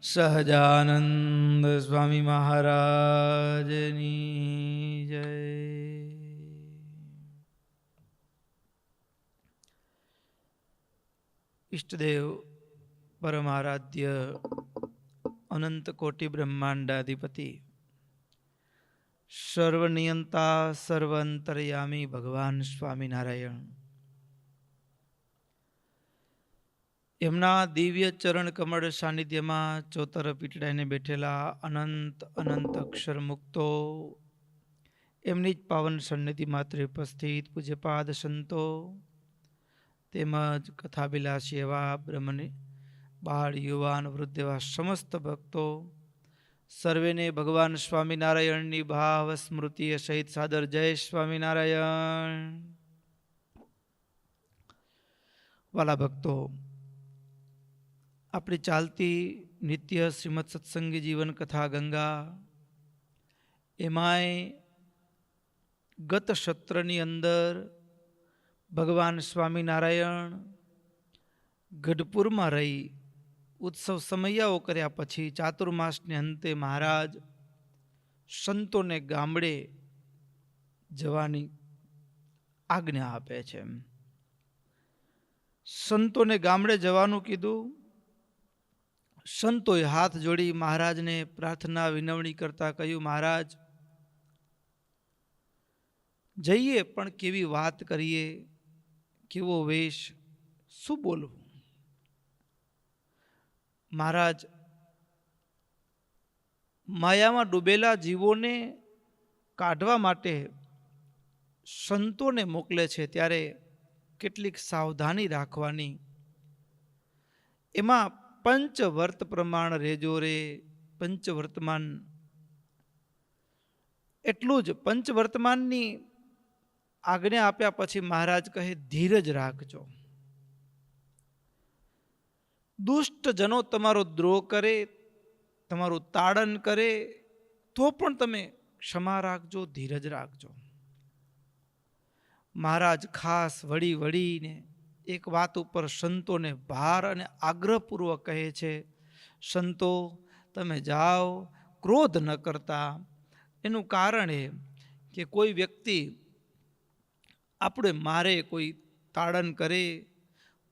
સહજાનંદ સ્વામી મહારાજની જય. ઈષ્ટદેવ પરમારાધ્ય અનંત કોટિ બ્રહ્માંડાધિપતિ સર્વનિયંતા સર્વંતર્યામી ભગવાન સ્વામિનારાયણ એમના દિવ્ય ચરણ કમળ સાનિધ્યમાં ચોતર પીટડાઈને બેઠેલા અનંત અનંત અક્ષર મુક્તો, એમની જ પાવન સન્નિધિ માત્ર ઉપસ્થિત પૂજ્યપાદ સંતો તેમજ કથાભિલાષી એવા બ્રહ્મની બાળ યુવાન વૃદ્ધ એવા સમસ્ત ભક્તો સર્વેને ભગવાન સ્વામિનારાયણની ભાવ સ્મૃતિ સહિત સાદર જય સ્વામિનારાયણ. વાલા ભક્તો, આપણી ચાલતી નિત્ય શ્રીમદ સત્સંગી જીવન કથા ગંગા, એમાંય ગત સત્રની અંદર ભગવાન સ્વામિનારાયણ ગઢપુરમાં રહી ઉત્સવ સમયાઓ કર્યા પછી ચાતુર્માસને અંતે મહારાજ સંતોને ગામડે જવાની આજ્ઞા આપે છે. સંતોને ગામડે જવાનું કીધું. સંતોએ હાથ જોડી મહારાજને પ્રાર્થના વિનવણી કરતા કહ્યું, મહારાજ જઈએ પણ કેવી વાત કરીએ, કેવો વેશ, શું બોલવું? મહારાજ માયામાં ડૂબેલા જીવોને કાઢવા માટે સંતોને મોકલે છે, ત્યારે કેટલીક સાવધાની રાખવાની. એમાં પંચવર્ત પ્રમાણ રેજો રે. પંચવર્તમાન એટલું જ. પંચવર્તમાનની આજ્ઞા આપ્યા પછી મહારાજ કહે, ધીરજ રાખજો. દુષ્ટ જનો તમારો દ્રોહ કરે, તમારું તાડન કરે, તો પણ તમે ક્ષમા રાખજો, ધીરજ રાખજો. મહારાજ ખાસ વળી વળીને એક વાત ઉપર સંતોને ભાર અને આગ્રહપૂર્વક કહે છે, સંતો તમે જાઓ, ક્રોધ ન કરતા. એનું કારણ એ કે કોઈ વ્યક્તિ આપણે મારે, કોઈ તાડન કરે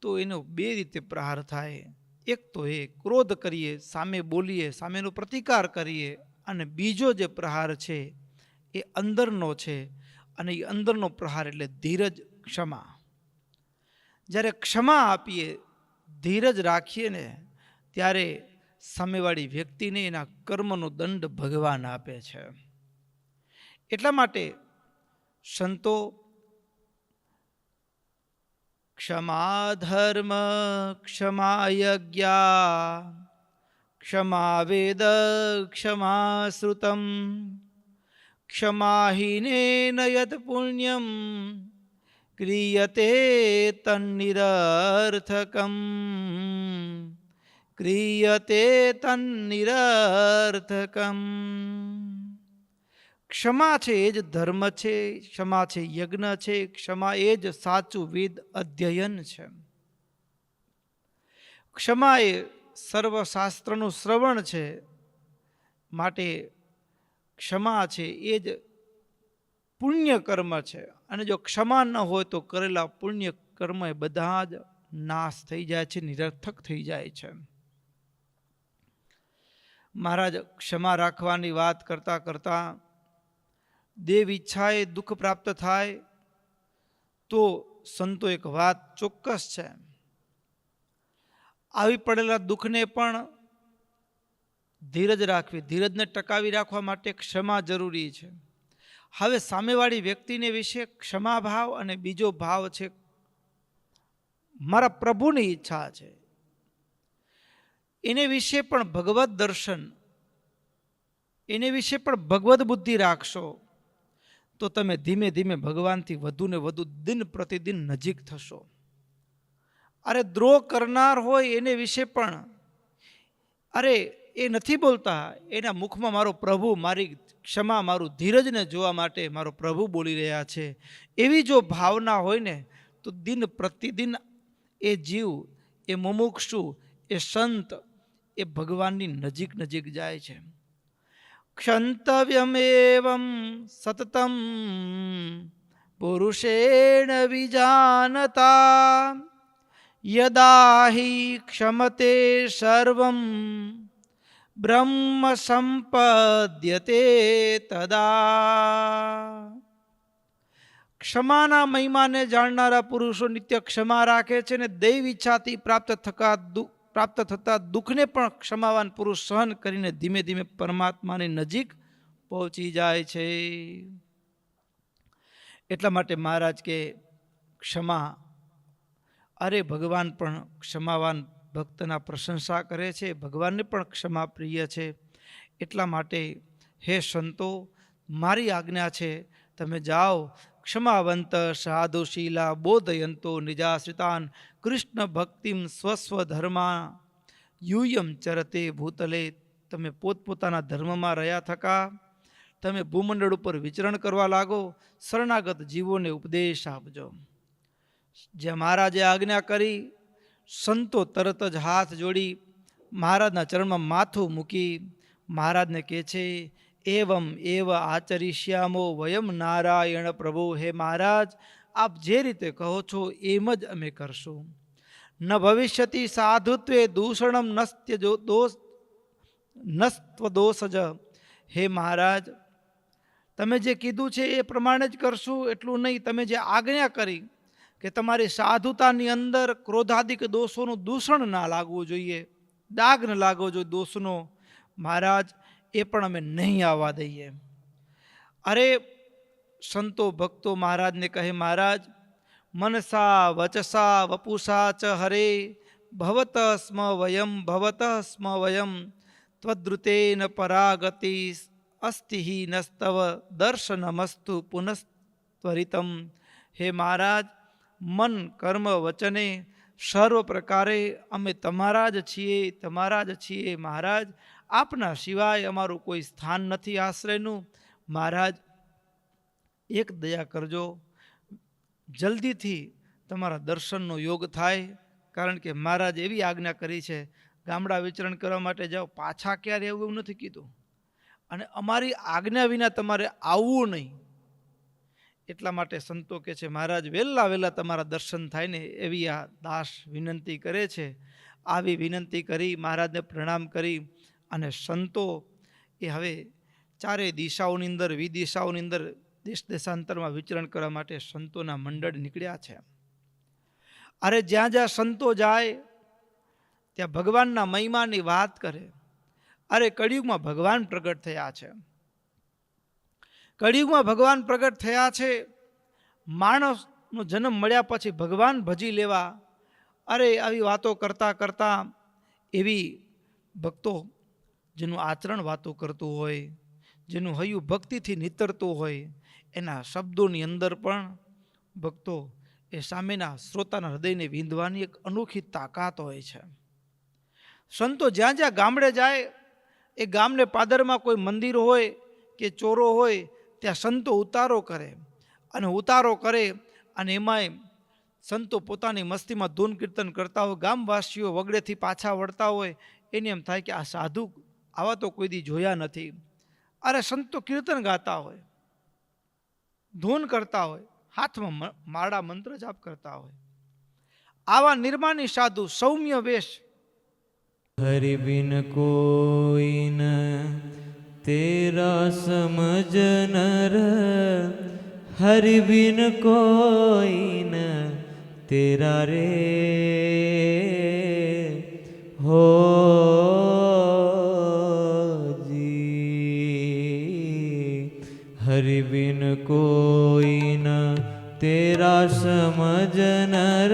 તો એનો બે રીતે પ્રહાર થાય. એક તો એ ક્રોધ કરીએ, સામે બોલીએ, સામેનો પ્રતિકાર કરીએ, અને બીજો જે પ્રહાર છે એ અંદરનો છે, અને એ અંદરનો પ્રહાર એટલે ધીરજ, ક્ષમા. જ્યારે ક્ષમા આપીએ, ધીરજ રાખીએ ને, ત્યારે સામેવાળી વ્યક્તિને એના કર્મનો દંડ ભગવાન આપે છે. એટલા માટે સંતો ક્ષમા ધર્મ, ક્ષમા યજ્ઞા, ક્ષમા વેદ, ક્ષમા શ્રુતમ, ક્ષમાહીનેન યત પુણ્યમ ક્રિયતે તન્નિરર્થકમ. ક્રિયતે તન્નિરર્થકમ. ક્ષમા છે એ જ ધર્મ છે, ક્ષમા છે યજ્ઞ છે, ક્ષમા એ જ સાચું વેદ અધ્યયન છે. ક્ષમા એ સર્વશાસ્ત્રનું શ્રવણ છે. માટે ક્ષમા છે એ જ પુણ્ય કર્મ છે. અને જો ક્ષમા ન હોય તો કરેલા પુણ્ય કર્મ એ બધા જ નાશ થઈ જાય છે, નિરર્થક થઈ જાય છે. મહારાજ ક્ષમા રાખવાની વાત કરતા કરતા દેવ ઈચ્છાએ દુઃખ પ્રાપ્ત થાય તો સંતો એક વાત ચોક્કસ છે, આવી પડેલા દુઃખને પણ ધીરજ રાખવી, ધીરજને ટકાવી રાખવા માટે ક્ષમા જરૂરી છે. હવે સામેવાળી વ્યક્તિને વિશે ક્ષમા ભાવ અને બીજો ભાવ છે મારા પ્રભુની ઈચ્છા છે, એને વિશે પણ ભગવત દર્શન, એને વિશે પણ ભગવત બુદ્ધિ રાખશો તો તમે ધીમે ધીમે ભગવાનથી વધુ ને વધુ દિન પ્રતિદિન નજીક થશો. અરે દ્રોહ કરનાર હોય એને વિશે પણ, અરે એ નથી બોલતા, એના મુખમાં મારો પ્રભુ, મારી ક્ષમા, મારું ધીરજને જોવા માટે મારો પ્રભુ બોલી રહ્યા છે, એવી જો ભાવના હોય ને તો દિન પ્રતિદિન એ જીવ, એ મુમુક્ષુ, એ સંત, એ ભગવાનની નજીક નજીક જાય છે. ક્ષંતવ્યમેવં સતતમ પુરુષેણ વિજાનતા યદા હિ ક્ષમતે સર્વં બ્રહ્મ સંપદ્યતે તદા. ક્ષમાના મહિમાને જાણનારા પુરુષો નિત્ય ક્ષમા રાખે છે ને દૈવ ઈચ્છાથી પ્રાપ્ત થતા દુઃખને પણ ક્ષમાવાન પુરુષ સહન કરીને ધીમે ધીમે પરમાત્માની નજીક પહોંચી જાય છે. એટલા માટે મહારાજ કે ક્ષમા, અરે ભગવાન પણ ક્ષમાવાન ભક્તના પ્રશંસા કરે છે, ભગવાનને પણ ક્ષમા પ્રિય છે. એટલા માટે હે સંતો, મારી આજ્ઞા છે, તમે જાઓ, ક્ષમાવંત સાધુશીલા બોધયંતો નિજાશ્રિતાન કૃષ્ણ ભક્તિમ સ્વસ્વ ધર્મા યુયમ ચરતે ભૂતલે. તમે પોતપોતાના ધર્મમાં રહ્યા થકા તમે ભૂમંડળ ઉપર વિચરણ કરવા લાગો, શરણાગત જીવોને ઉપદેશ આપજો. જે મહારાજે આજ્ઞા કરી, સંતો તરત જ હાથ જોડી મહારાજના ચરણમાં માથું મૂકી મહારાજને કહે છે, એવમ એવ આચરિષ્યામો વયમ નારાયણ પ્રભુ. હે મહારાજ, આપ જે રીતે કહો છો એમ જ અમે કરશું. ન ભવિષ્યતિ સાધુત્વે દૂષણમ નસ્ત્વદોષજ. હે મહારાજ, તમે જે કીધું છે એ પ્રમાણે જ કરશું. એટલું નહીં, તમે જે આજ્ઞા કરી કે તમારી સાધુતાની અંદર ક્રોધાદિક દોષોનું દૂષણ ના લાગવું જોઈએ, દાગ ન લાગવો જોઈએ દોષનો, મહારાજ એ પણ અમે નહીં આવવા દઈએ. અરે સંતો ભક્તો મહારાજને કહે, મહારાજ મનસા વચસા વપુષા ચ હરે ભવત સ્મ વયમ ત્વદ્રુતેન પરાગતિ અસ્તિ નસ્તવ દર્શનમસ્તુ પુનસ્ત્વરિતમ. હે મહારાજ, મન કર્મ વચને સર્વ પ્રકારે અમે તમારા જ છીએ મહારાજ. આપના સિવાય અમારું કોઈ સ્થાન નથી આશ્રયનું. મહારાજ એક દયા કરજો, જલ્દીથી તમારા દર્શનનો યોગ થાય. કારણ કે મહારાજ એવી આજ્ઞા કરી છે, ગામડા વિચરણ કરવા માટે જાઓ, પાછા ક્યારે એવું નથી કીધું. અને અમારી આજ્ઞા વિના તમારે આવવું નહીં. એટલા માટે સંતો કહે છે, મહારાજ વહેલા તમારા દર્શન થાય ને એવી આ દાસ વિનંતી કરે છે. આવી વિનંતી કરી મહારાજને પ્રણામ કરી અને સંતો એ હવે ચારેય દિશાઓની અંદર, વિદિશાઓની અંદર, દેશ દેશાંતરમાં વિચરણ કરવા માટે સંતોના મંડળ નીકળ્યા છે. અરે જ્યાં જ્યાં સંતો જાય ત્યાં ભગવાનના મહિમાની વાત કરે. અરે કળિયુગમાં ભગવાન પ્રગટ થયા છે, કળિયુગમાં ભગવાન પ્રગટ થયા છે. માણસનો જન્મ મળ્યા પછી ભગવાન ભજી લેવા, અરે આવી વાતો કરતા કરતા એવી ભક્તો જેનું આચરણ વાતો કરતું હોય, જેનું હૈયું ભક્તિથી નીતરતું હોય, એના શબ્દોની અંદર પણ ભક્તો એ સામેના શ્રોતાના હૃદયને વિંધવાની એક અનોખી તાકાત હોય છે. સંતો જ્યાં જ્યાં ગામડે જાય, એ ગામને પાદરમાં કોઈ મંદિર હોય કે ચોરો હોય ત્યાં સંતો ઉતારો કરે અને એમાંય સંતો પોતાની મસ્તીમાં ધૂન કીર્તન કરતા હોય, ગામવાસીઓ વગડેથી પાછા વળતા હોય, એને એમ થાય કે આ સાધુ આવા તો કોઈ દી જોયા નથી. અરે સંતો કીર્તન ગાતા હોય, ધૂન કરતા હોય, હાથમાં માળા મંત્ર જાપ કરતા હોય. આવા નિર્માની સાધુ સૌમ્ય વેશ. હરિ બિન કોઈ ન તેરા સમજ નર, હરિ બિન કોઈ ન તેરા રે હો જી. હરિ બિન કોઈ ન તેરા સમજ નર,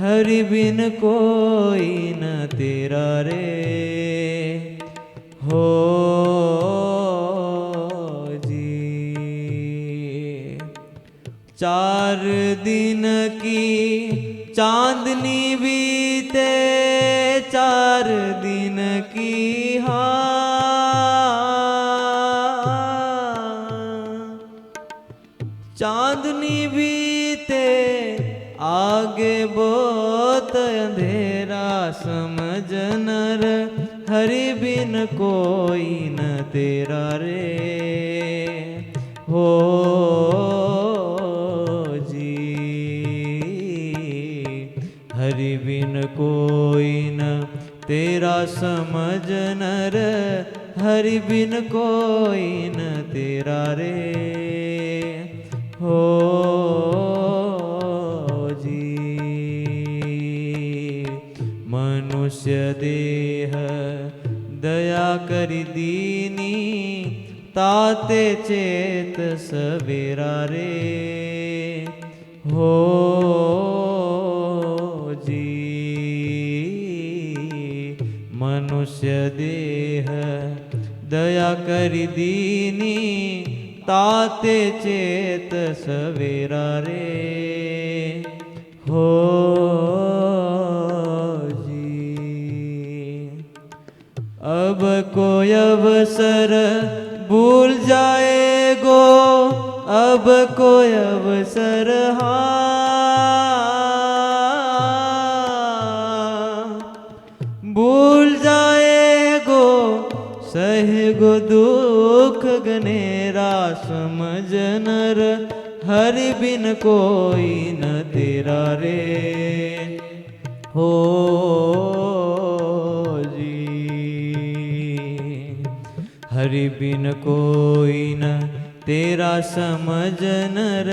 હરિ બિન કોઈ ન તેરા રે હો જી. 4 दिन की चांदनी बीते, 4 दिन की चांदनी बीते आगे बहुत अंधेरा. तेरा समझ नर, हरि बिन कोई न तेरा रे। हो जी, हरि बिन कोई न तेरा समझ नर, हरि बिन कोई न तेरा रे। हो जी, मनुष्य देह दया करि दीनी, ताते चेत सवेरा रे। हो जी, मनुष्य देह दया करि दीनी, ताते चेत सवेरा रे। हो जी, अब कोई अवसर भूल जाएगो, अब कोई अवसर भूल जाएगो, सहेगो दुख गनेरा समझ नर, हरि बिन कोई न तेरा रे। हो जी, हरि बिन कोई न तेरा समझ नर,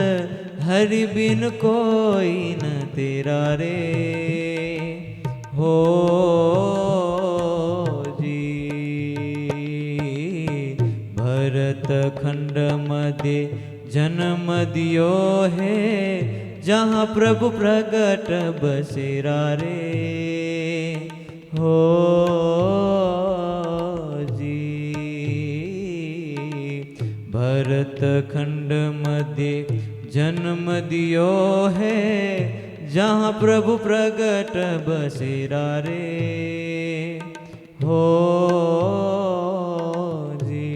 हरि बिन कोई न तेरा रे। हो जी, भरत खंड मध्य जन्म दियो है, जहाँ प्रभु प्रगट बसेरा रे। हो जी, भरत खंड मध्य जन्म दियो है, जहाँ प्रभु प्रगट बसेरा रे। हो जी,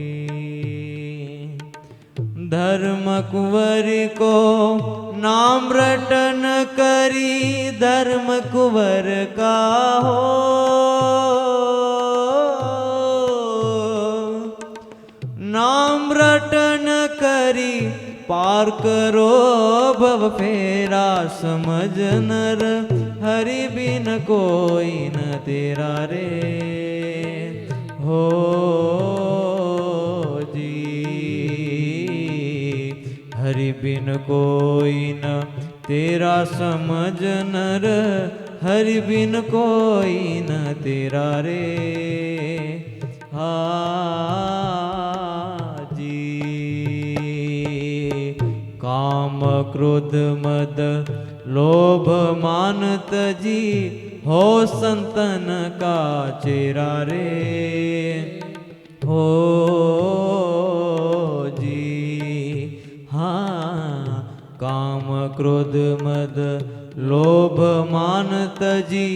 धर्म कुंवर को नाम रटन करी, धर्म कुंवर का हो। नाम रटन करी पार करो भव फेरा समझ नर, हरि बिन कोई न तेरा रे। हो जी, हरि बिन कोई न तेरा समझ नर, हरि बिन कोई न तेरा रे। काम क्रोध मद लोभ मान तजी, हो संतन का चेरा रे। हो जी, हाँ, काम क्रोध मद लोभ मान तजी,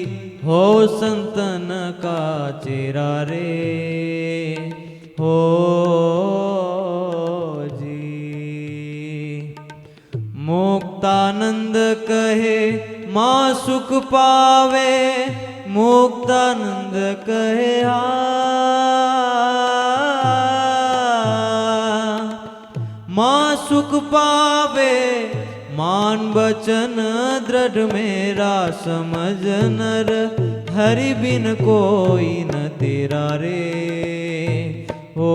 हो संतन का चेरा रे। हो मुक्तानंद कहे माँ सुख पावे, मुक्तानंद कहे माँ सुख पावे, मान बचन दृढ़ मेरा समझ नर, हरि बिन कोई न तेरा रे। हो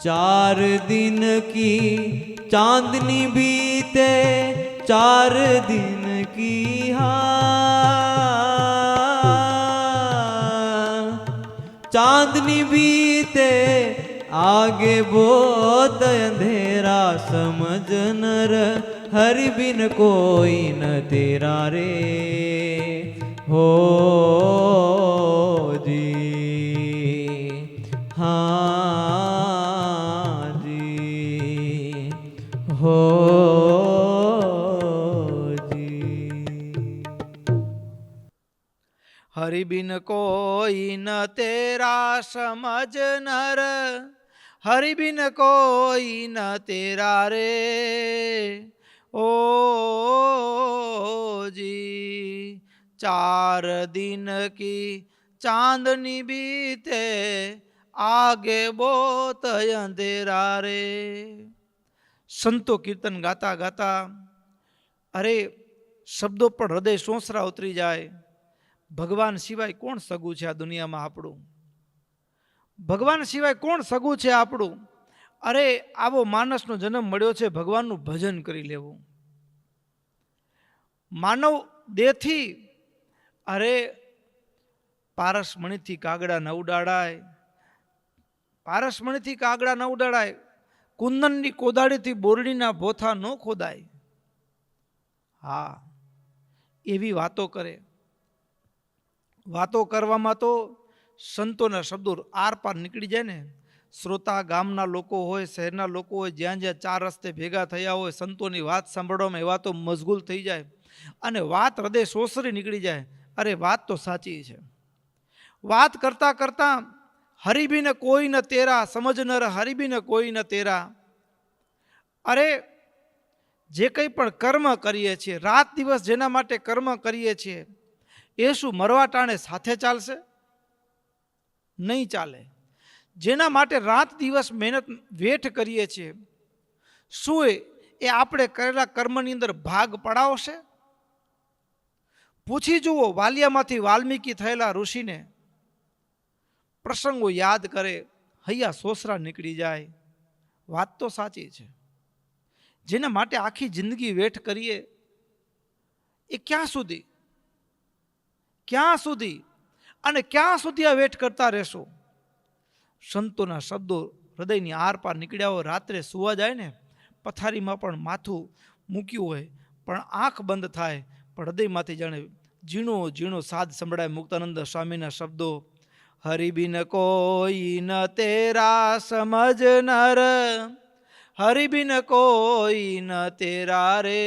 चार दिन की चांदनी बीते, चार दिन की चांदनी बीते, आगे बहुत अंधेरा समझ नर, हरि बिन कोई न तेरा रे। हो जी, हाँ जी, हो जी। हरि बिन कोई न तेरा समझ नर, हरि बिन कोई न तेरा रे। ओ ચાર દિન કી ચાંદની બીતે આગે બોત અંધેરા રે. સંતો કીર્તન ગાતા ગાતા અરે શબ્દો પણ હૃદય સોસરા ઉતરી જાય. ભગવાન સિવાય કોણ સગું છે આ દુનિયામાં આપણું? ભગવાન સિવાય કોણ સગું છે આપણું? અરે આવો માણસનો જન્મ મળ્યો છે ભગવાનનું ભજન કરી લેવું. માનવ દેહથી અરે પારસમણીથી કાગડા ન ઉડાડાય, પારસમણીથી કાગડા ન ઉડાડાય, કુંદનની કોદાળીથી બોરડીના ભોથા ન ખોદાય. હા, એવી વાતો કરે. વાતો કરવામાં તો સંતોના શબ્દો આર પાર નીકળી જાય ને. શ્રોતા ગામના લોકો હોય, શહેરના લોકો હોય, જ્યાં જ્યાં ચાર રસ્તે ભેગા થયા હોય, સંતોની વાત સાંભળવામાં એવા તો મશગુલ થઈ જાય અને વાત હૃદય સોસરી નીકળી જાય. અરે વાત તો સાચી છે. વાત કરતા કરતા હરિભી ન કોઈ ન તેરા, સમજ નર હરિભી ન કોઈ ન તેરા. અરે જે કંઈ પણ કર્મ કરીએ છીએ, રાત દિવસ જેના માટે કર્મ કરીએ છીએ, એ શું મરવા ટાણે સાથે ચાલશે? નહીં ચાલે. જેના માટે રાત દિવસ મહેનત વેઠ કરીએ છીએ, શું એ આપણે કરેલા કર્મની અંદર ભાગ પડાવશે? પૂછી જુઓ વાલિયામાંથી વાલ્મીકી થયેલા ઋષિને. પ્રસંગો યાદ કરે, હૈયા સોસરા નીકળી જાય. વાત તો સાચી છે. જેના માટે આખી જિંદગી વેઠ કરીએ એ ક્યાં સુધી? ક્યાં સુધી અને ક્યાં સુધી આ વેઠ કરતા રહેશો? સંતોના શબ્દો હૃદયની આર પાર નીકળ્યા હોય. રાત્રે સુવા જાય ને, પથારીમાં પણ માથું મૂક્યું હોય પણ આંખ બંધ થાય, પણ હૃદયમાંથી જાણે ઝીણો ઝીણો સાદ સંભળાય. મુક્તાનંદ સ્વામીના શબ્દો, હરિબિન કોઈ ન તેરા સમજ નર, હરિબિન કોઈ ન તેરા રે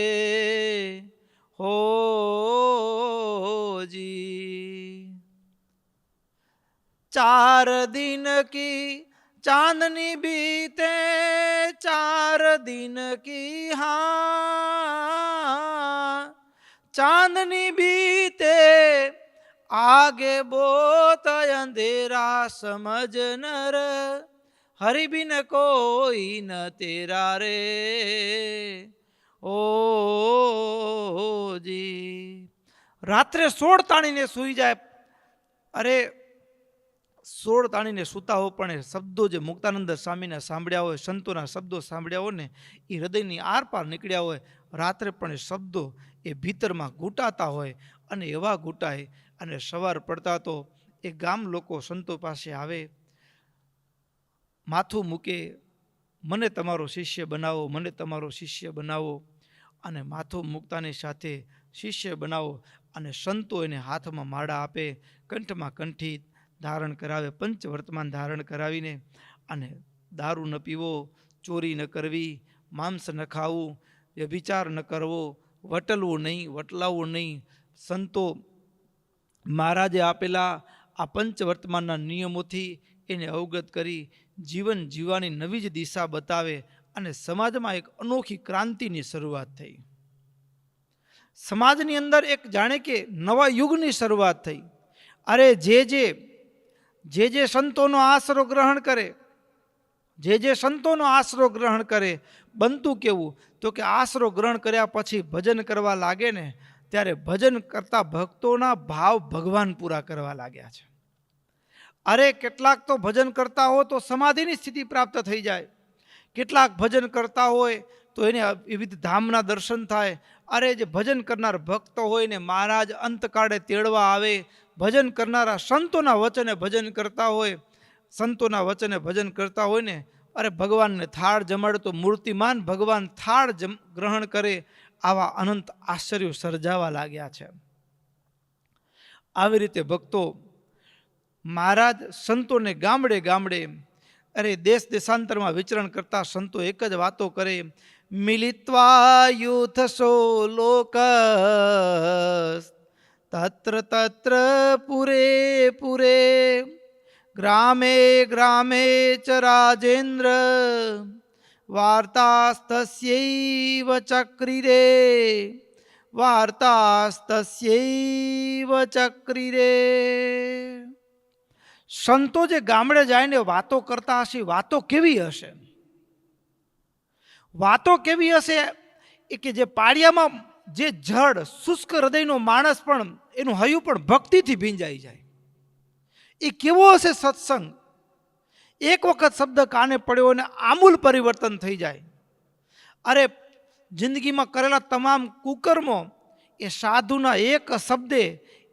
હો જી. ચાર દિન કી ચાંદની બીતે, ચાર દિન કી હા ચાંદની બીતે આગે બોત અંધેરા, સમજ નર હરિબિન કોઈ ન તેરા રે ઓ જી. રાત્રે સોળ તાણીને સૂઈ જાય. અરે સોળ તાણીને સૂતા હો પણ શબ્દો જે મુક્તાનંદ સ્વામીના સાંભળ્યા હોય, સંતોના શબ્દો સાંભળ્યા હોય ને, એ હૃદયની આર પાર નીકળ્યા હોય. રાત્રે પણ એ શબ્દો એ ભીતરમાં ઘૂંટાતા હોય અને એવા ઘૂંટાય અને સવાર પડતા તો એ ગામ લોકો સંતો પાસે આવે, માથું મૂકે, મને તમારો શિષ્ય બનાવો, મને તમારો શિષ્ય બનાવો. અને માથું મૂકતાની સાથે શિષ્ય બનાવો. અને સંતો એને હાથમાં માળા આપે, કંઠમાં કંઠી ધારણ કરાવે, પંચ વર્તમાન ધારણ કરાવીને, અને દારૂ ન પીવો, ચોરી ન કરવી, માંસ ન ખાવું, વ્યભિચાર ન કરવો, વટલવું નહીં, વટલાવવું નહીં. સંતો મહારાજે આપેલા આ પંચ વર્તમાનના નિયમોથી એને અવગત કરી જીવન જીવવાની નવી જ દિશા બતાવે અને સમાજમાં એક અનોખી ક્રાંતિની શરૂઆત થઈ. સમાજની અંદર એક જાણે કે નવા યુગની શરૂઆત થઈ. અરે જે સંતોનો આશરો ગ્રહણ કરે, જે સંતોનો આશરો ગ્રહણ કરે, બનતું કેવું તો કે આશરો ગ્રહણ કર્યા પછી ભજન કરવા લાગે ને, ત્યારે ભજન કરતા ભક્તોના ભાવ ભગવાન પૂરા કરવા લાગ્યા છે. અરે કેટલાક તો ભજન કરતા હોય તો સમાધિની સ્થિતિ પ્રાપ્ત થઈ જાય, કેટલાક ભજન કરતા હોય તો એને વિવિધ ધામના દર્શન થાય. અરે જે ભજન કરનાર ભક્તો હોય ને મહારાજ અંતકાળે તેડવા આવે. ભજન કરનારા સંતોના વચને ભજન કરતા હોય, સંતોના વચને ભજન કરતા હોય ને, અરે ભગવાનને થાળ જમાડે તો મૂર્તિમાન ભગવાન થાળ ગ્રહણ કરે. આવા અનંત આશ્ચર્યો સર્જાવા લાગ્યા છે. આવી રીતે ભક્તો મહારાજ સંતોને ગામડે ગામડે, અરે દેશ દેશાંતરમાં વિચરણ કરતા સંતો એક જ વાતો કરે, મિલિત્વા યુથસો લોક તત્ર તત્ર પુરે પુરે, ગ્રામે ગ્રામે ચ રાજેન્દ્ર વાર્તાસ્તસ્યૈવ ચક્રિરે, વાર્તાસ્તસ્યૈવ ચક્રિરે. સંતો જે ગામડે જાય વાતો કરતા હશે, વાતો કેવી હશે? વાતો કેવી હશે એ કે જે પાળિયામાં જે જડ શુષ્ક હૃદયનો માણસ પણ એનું હૈયું પણ ભક્તિથી ભીંજાઈ જાય. એ કેવો હશે સત્સંગ? એક વખત શબ્દ કાને પડ્યો અને આમૂલ પરિવર્તન થઈ જાય. અરે જિંદગીમાં કરેલા તમામ કુકર્મો એ સાધુના એક શબ્દે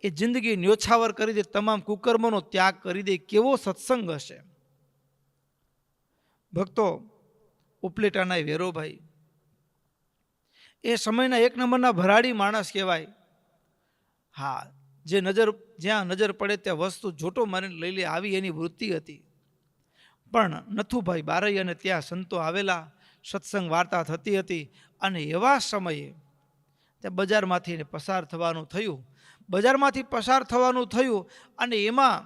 એ જિંદગી ન્યોછાવર કરી દે, તમામ કુકર્મોનો ત્યાગ કરી દે. કેવો સત્સંગ હશે? ભક્તો, ઉપલેટાના વેરોભાઈ એ સમયના એક નંબરના ભરાડી માણસ કહેવાય. હા, જે જ્યાં નજર પડે ત્યાં વસ્તુ જોટો મારીને લઈ લે, આવી એની વૃત્તિ હતી. પણ નથુભાઈ બારૈ અને ત્યાં સંતો આવેલા, સત્સંગ વાર્તા થતી હતી. અને એવા સમયે ત્યાં બજારમાંથી પસાર થવાનું થયું. બજારમાંથી પસાર થવાનું થયું અને એમાં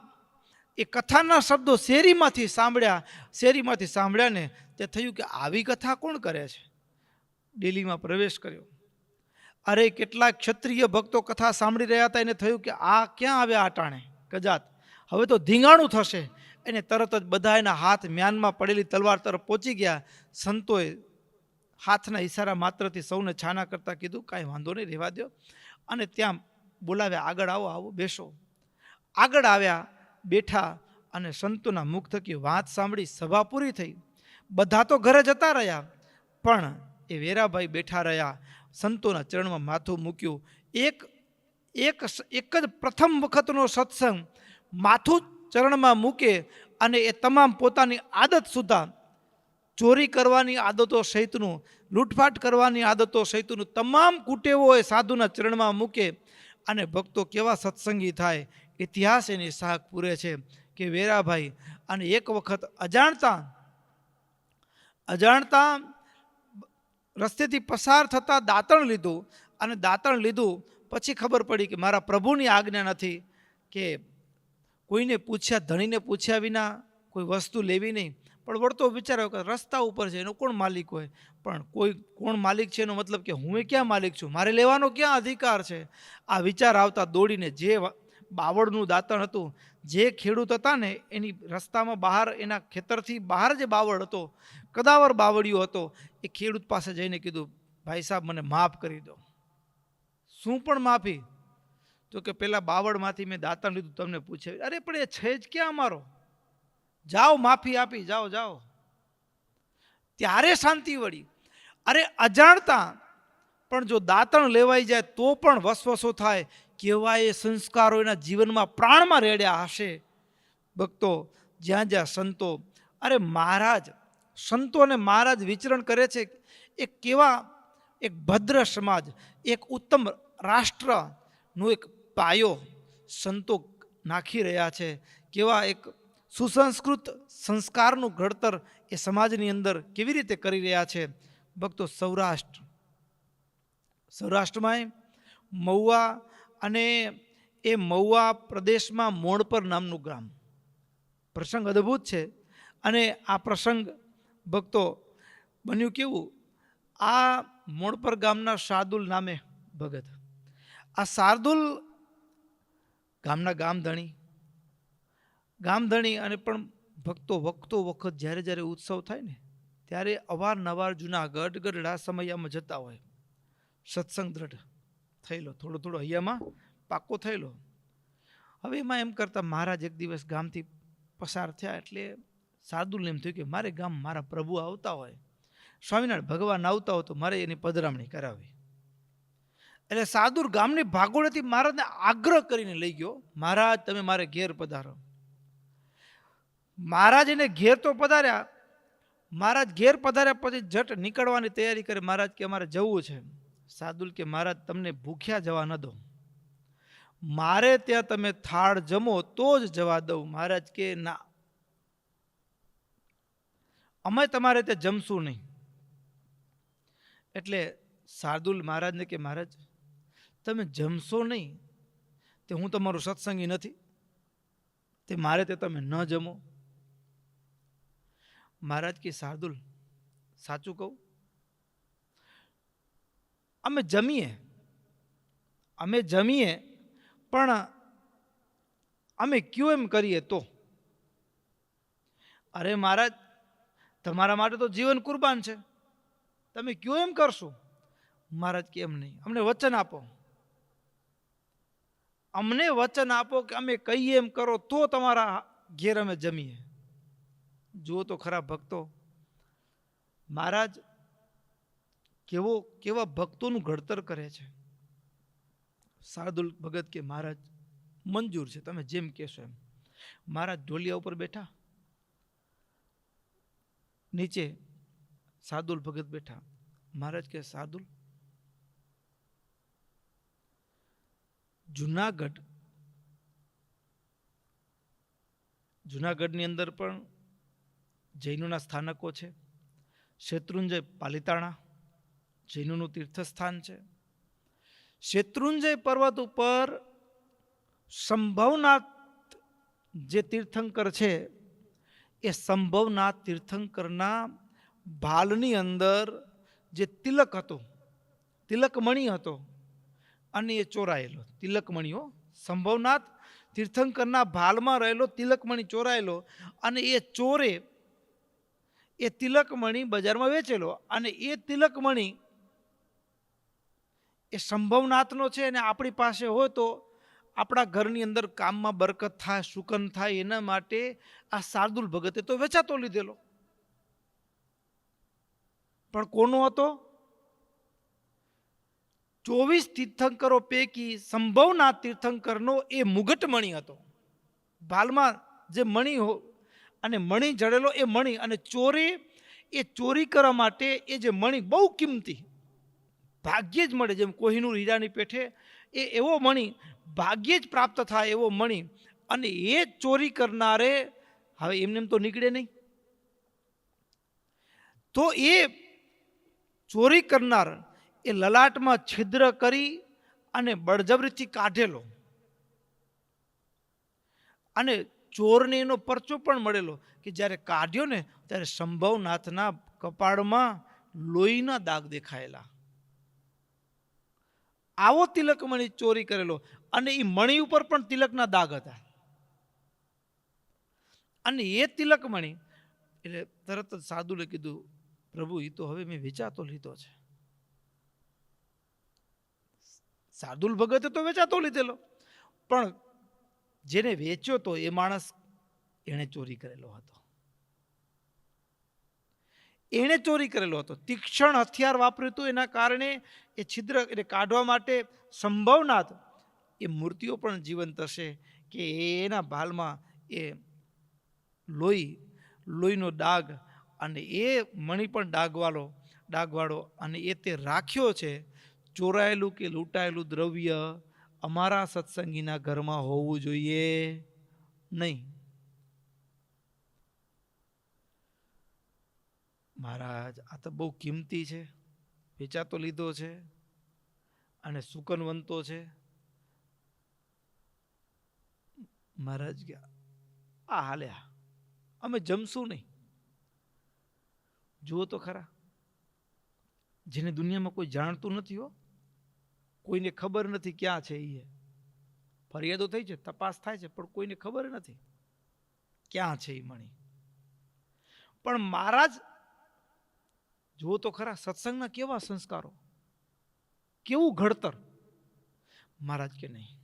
એ કથાના શબ્દો શેરીમાંથી સાંભળ્યા ને તે થયું કે આવી કથા કોણ કરે છે? ડેલીમાં પ્રવેશ કર્યો. અરે કેટલાક ક્ષત્રિય ભક્તો કથા સાંભળી રહ્યા હતા. એને થયું કે આ ક્યાં આવ્યા આટાણે કજાત, હવે તો ધીંગાણું થશે. એને તરત જ બધા એના હાથ મ્યાનમાં પડેલી તલવાર તરફ પહોંચી ગયા. સંતોએ હાથના ઈશારા માત્રથી સૌને છાના કરતા કીધું કાંઈ વાંધો નહીં, રહેવા દો. અને ત્યાં બોલાવ્યા, આગળ આવો, આવો બેસો. આગળ આવ્યા, બેઠા અને સંતોના મુખ થકી વાત સાંભળી. સભા પૂરી થઈ. બધા તો ઘરે જતા રહ્યા, પણ એ વેરાભાઈ બેઠા રહ્યા, સંતોના ચરણમાં માથું મૂક્યું. એક જ પ્રથમ વખતનો સત્સંગ, માથું ચરણમાં મૂકે અને એ તમામ પોતાની આદત સુધા, ચોરી કરવાની આદતો સહિતનું, લૂંટફાટ કરવાની આદતો સહિતનું તમામ કુટેવો એ સાધુના ચરણમાં મૂકે. અને ભક્તો કેવા સત્સંગી થાય. ઇતિહાસ એની સાહક પૂરે છે કે વેરાભાઈ અને એક વખત અજાણતા રસ્તેથી પસાર થતા દાંતણ લીધું. અને દાંતણ લીધું પછી ખબર પડી કે મારા પ્રભુની આજ્ઞા નથી કે કોઈને પૂછ્યા, ધણીને પૂછ્યા વિના કોઈ વસ્તુ લેવી નહીં. પણ વળતો વિચાર્યો કે રસ્તા ઉપર છે, એનો કોણ માલિક હોય? પણ કોણ માલિક છે એનો મતલબ કે હું ક્યાં માલિક છું? મારે લેવાનો ક્યાં અધિકાર છે? આ વિચાર આવતા દોડીને જે બાવળનું દાંતણ હતું, જે ખેડૂત હતા ને એની રસ્તામાં બહાર, એના ખેતરથી બહાર જે બાવળ હતો, કદાવર બાવળિયો હતો, એ ખેડૂત પાસે જઈને કીધું, ભાઈ સાહેબ મને માફ કરી દો. શું પણ માફી? તો કે પેલા બાવળમાંથી મેં દાંતણ લીધું, તમને પૂછે. અરે પણ એ છે જ ક્યાં અમારો? જાઓ, માફી આપી, જાઓ જાઓ. ત્યારે શાંતિ વળી. અરે અજાણતા પણ જો દાંતણ લેવાઈ જાય તો પણ વસવસો થાય. કેવા એ સંસ્કારો એના જીવનમાં પ્રાણમાં રેડ્યા હશે. ભક્તો, જ્યાં જ્યાં સંતો, અરે મહારાજ, સંતો અને મહારાજ વિચરણ કરે છે. એક કેવા એક ભદ્ર સમાજ, એક ઉત્તમ રાષ્ટ્રનો એક પાયો સંતો નાખી રહ્યા છે. કેવા એક સુસંસ્કૃત સંસ્કારનું ઘડતર એ સમાજની અંદર કેવી રીતે કરી રહ્યા છે. ભક્તો, સૌરાષ્ટ્રમાં મહુવા, અને એ મહુવા પ્રદેશમાં મોણપર નામનું ગામ. પ્રસંગ અદ્ભુત છે. અને આ પ્રસંગ ભક્તો બન્યું કેવું, આ મોણપર ગામના શાર્દુલ નામે ભગત, આ શાર્દુલ ગામના ગામધણી અને પણ ભક્તો વખત જ્યારે ઉત્સવ થાય ને ત્યારે અવારનવાર જૂનાગઢ ગઢડા સમયમાં જતા હોય. સત્સંગ દ્રઢ થયેલો, થોડો હૈયામાં પાકો થયેલો. હવે એમાં એમ કરતા મહારાજ એક દિવસ ગામથી પસાર થયા એટલે શાર્દુલને એમ થયું કે મારે ગામ મારા પ્રભુ આવતા હોય, સ્વામિનારાયણ ભગવાન આવતા હોય તો મારે એની પધરામણી કરાવી. એટલે શાર્દુલ ગામની ભાગોળેથી મહારાજને આગ્રહ કરીને લઈ ગયો, મહારાજ તમે મારે ઘેર પધારો. મહારાજ એને ઘેર તો પધાર્યા. મહારાજ ઘેર પધાર્યા પછી જટ નીકળવાની તૈયારી કરે. મહારાજ કે અમારે જવું છે. શાર્દુલ કે મહારાજ તમને ભૂખ્યા જવા ન દો, મારે ત્યાં તમે થાળ જમો તો જ જવા દઉં. મહારાજ કે ના, અમે તમારે ત્યાં જમશું નહીં. એટલે શાર્દુલ મહારાજને કે મહારાજ તમે જમશો નહીં તે હું તમારું સત્સંગી નથી, તે મારે તે તમે ન જમો. મહારાજ કે શાર્દુલ સાચું કહું, અમે જમીએ અમે જમીએ પણ અમે ક્યું એમ કરીએ તો. અરે મહારાજ, તમારા માટે તો જીવન કુરબાન છે, તમે ક્યું એમ કરશો? મહારાજ કેમ નહીં, અમને વચન આપો, અમને વચન આપો કે અમે કહીએ એમ કરો તો તમારા ઘેર અમે જમીએ. જુઓ તો ખરા ભક્તો, મહારાજ કેવા ભક્તોનું ઘડતર કરે છે. શાર્દુલ ભગત કે મહારાજ મંજૂર છે, તમે જેમ કહેશો એમ. મહારાજ ઢોલિયા ઉપર બેઠા, નીચે શાર્દુલ ભગત બેઠા. મહારાજ કે શાર્દુલ, જુનાગઢની અંદર પણ જૈનોના સ્થાનકો છે. શેત્રુંજય પાલિતાણા જૈનોનું તીર્થસ્થાન છે. શેત્રુંજય પર્વત ઉપર સંભવનાથ જે તીર્થંકર છે, એ સંભવનાથ તીર્થંકરના ભાલની અંદર જે તિલક હતો, તિલકમણી હતો, અને એ ચોરાયેલો તિલકમણીઓ. સંભવનાથ તીર્થંકરના ભાલમાં રહેલો તિલકમણી ચોરાયેલો, અને એ ચોરે એ તિલકમણી બજારમાં વેચેલો. અને એ તિલકમણી એ સંભવનાથનો છે, અને આપણી પાસે હોય તો આપણા ઘરની અંદર કામમાં બરકત થાય, સુકન થાય, એના માટે આ શાર્દુલ ભગતે તો વેચાતો લીધેલો. પણ કોનો હતો? 24 તીર્થંકરો પૈકી સંભવનાથ તીર્થંકરનો એ મુગટમણી હતો. ભાલમાં જે મણી અને મણી જડેલો એ મણી, અને એ ચોરી કરવા માટે એ જે મણી બહુ કિંમતી, ભાગ્યે જ મળે. જેમ કોહિનૂર હીરાની પેઠે એ એવો મણી ભાગ્યે જ પ્રાપ્ત થાય એવો મણી. અને એ ચોરી કરનારે હવે એમને તો નીકળે નહીં. તો એ ચોરી કરનાર એ લલાટમાં છિદ્ર કરી અને બળજબરીથી કાઢેલો, અને ચોરને એનો પરચો પણ મળેલો કે જ્યારે કાઢ્યો ને ત્યારે સંભવનાથના કપાળમાં લોહીના દાગ દેખાયેલા. આવો તિલકમણી ચોરી કરેલો, અને એ મણી ઉપર પણ તિલકના દાગ હતા. અને એ તિલકમણી એટલે તરત જ સાધુએ કીધું, પ્રભુ એ તો હવે મેં વેચાતો લીધો છે. શાર્દુલ ભગતે તો વેચાતો લીધેલો, પણ જેને વેચ્યો તો એ માણસ એણે ચોરી કરેલો હતો. એણે ચોરી કરેલો હતો. તીક્ષ્ણ હથિયાર વાપર્યું હતું, એના કારણે એ છિદ્ર એટલે કાઢવા માટે સંભવનાથ એ મૂર્તિઓ પણ જીવંત હશે કે એના ભાલમાં એ લોહીનો દાગ, અને એ મણી પણ ડાઘવાળો, અને એ તે રાખ્યો છે. ચોરાયેલું કે લૂંટાયેલું દ્રવ્ય અમારા સત્સંગીના ઘરમાં હોવું જોઈએ નહીં. મહારાજ, આ તો બહુ કિંમતી છે, વેચાતો લીધો છે, અને સુકનવંતો છે. મહારાજ ગયા, આ હાલ્યા, અમે જમશું નહીં. જુઓ તો ખરા, જેને દુનિયામાં કોઈ જાણતું નથી, કોઈને ખબર નથી ક્યાં છે. એ ફરિયાદો થઈ છે, તપાસ થાય છે, પણ કોઈને ખબર નથી ક્યાં છે એ મણી. પણ મહારાજ જુઓ તો ખરા, સત્સંગના કેવા સંસ્કારો, કેવું ઘડતર. મહારાજ કે નહીં.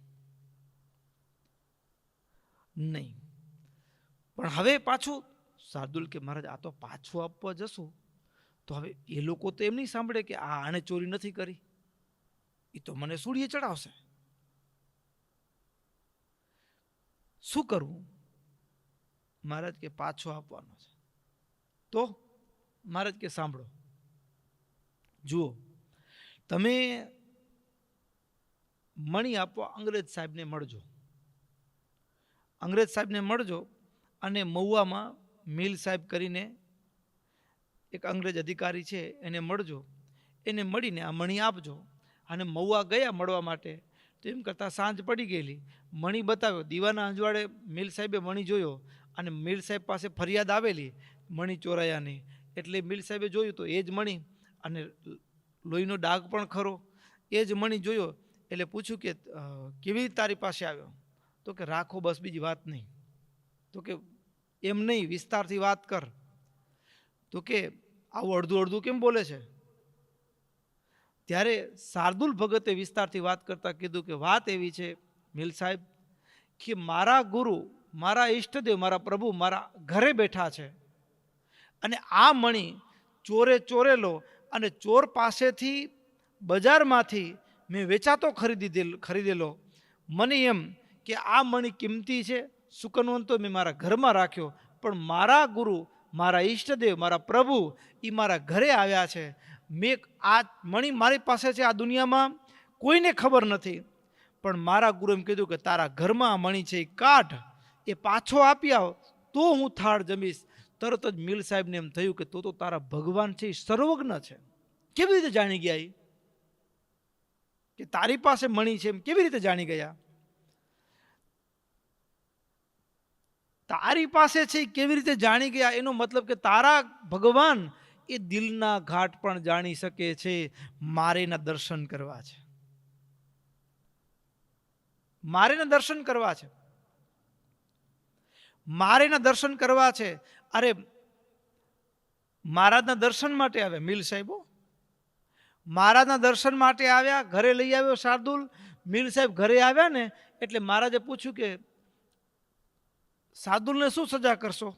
પણ હવે પાછું શાર્દુલ કે મહારાજ, આ તો પાછું આપવા જશું તો હવે એ લોકો તો એમ નહીં સાંભળે કે આ આણે ચોરી નથી કરી, એ તો મને સૂળીએ ચડાવશે. શું કરવું? મહારાજ કે પાછો આપવાનો છે. તો મહારાજ કે સાંભળો, જુઓ, તમે મણી આપવા અંગ્રેજ સાહેબને મળજો. અંગ્રેજ સાહેબને મળજો, અને મહુવામાં મિલ સાહેબ કરીને એક અંગ્રેજ અધિકારી છે, એને મળજો. એને મળીને આ મણી આપજો. અને મહુવા ગયા મળવા માટે, તો એમ કરતાં સાંજ પડી ગયેલી. મણી બતાવ્યો, દીવાના અંજવાળે મિલ સાહેબે મણી જોયો, અને મિલ સાહેબ પાસે ફરિયાદ આવેલી મણી ચોરાયાની. એટલે મિલ સાહેબે જોયું તો એ જ મણી, અને લોહીનો ડાઘ પણ ખરો, એ જ મણી જોયો. એટલે પૂછ્યું કે કેવી રીતે તારી પાસે આવ્યો? તો કે રાખો બસ, બીજી વાત નહીં. તો કે એમ નહીં, વિસ્તારથી વાત કર. તો કે આવું અડધું અડધું કેમ બોલે છે? ત્યારે શાર્દુલ ભગતે વિસ્તારથી વાત કરતા કીધું કે વાત એવી છે મિલ સાહેબ કે મારા ગુરુ, મારા ઈષ્ટદેવ, મારા પ્રભુ મારા ઘરે બેઠા છે અને આ મણી ચોરે ચોરેલો અને ચોર પાસેથી બજારમાંથી મેં વેચાતો ખરીદેલો. મને એમ કે આ મણી કિંમતી છે, સુકનવંતો મેં મારા ઘરમાં રાખ્યો, પણ મારા ગુરુ, મારા ઈષ્ટદેવ, મારા પ્રભુ એ મારા ઘરે આવ્યા છે. મેં આ મણી મારી પાસે છે, આ દુનિયામાં કોઈને ખબર નથી, પણ મારા ગુરુ એમ કીધું કે તારા ઘરમાં આ મણી છે એ કાઢ, એ પાછો આપી આવ તો હું થાળ જમીશ. તરત જ મિલ સાહેબને એમ થયું કે તો તારા ભગવાન છે એ સર્વજ્ઞ છે. કેવી રીતે જાણી ગયા એ કે તારી પાસે મણી છે? એમ કેવી રીતે જાણી ગયા? તારી પાસે છે કેવી રીતે જાણી ગયા? એનો મતલબ કે તારા ભગવાન એ દિલના ઘાટ પણ જાણી શકે છે. મારે એના દર્શન કરવા છે, મારે એના દર્શન કરવા છે, મારે એના દર્શન કરવા છે. અરે મહારાજના દર્શન માટે આવ્યા મિલ સાહેબો, મહારાજના દર્શન માટે આવ્યા. ઘરે લઈ આવ્યો શાર્દુલ. મિલ સાહેબ ઘરે આવ્યા ને એટલે મહારાજે પૂછ્યું કે શાર્દુલને શું સજા કરશો?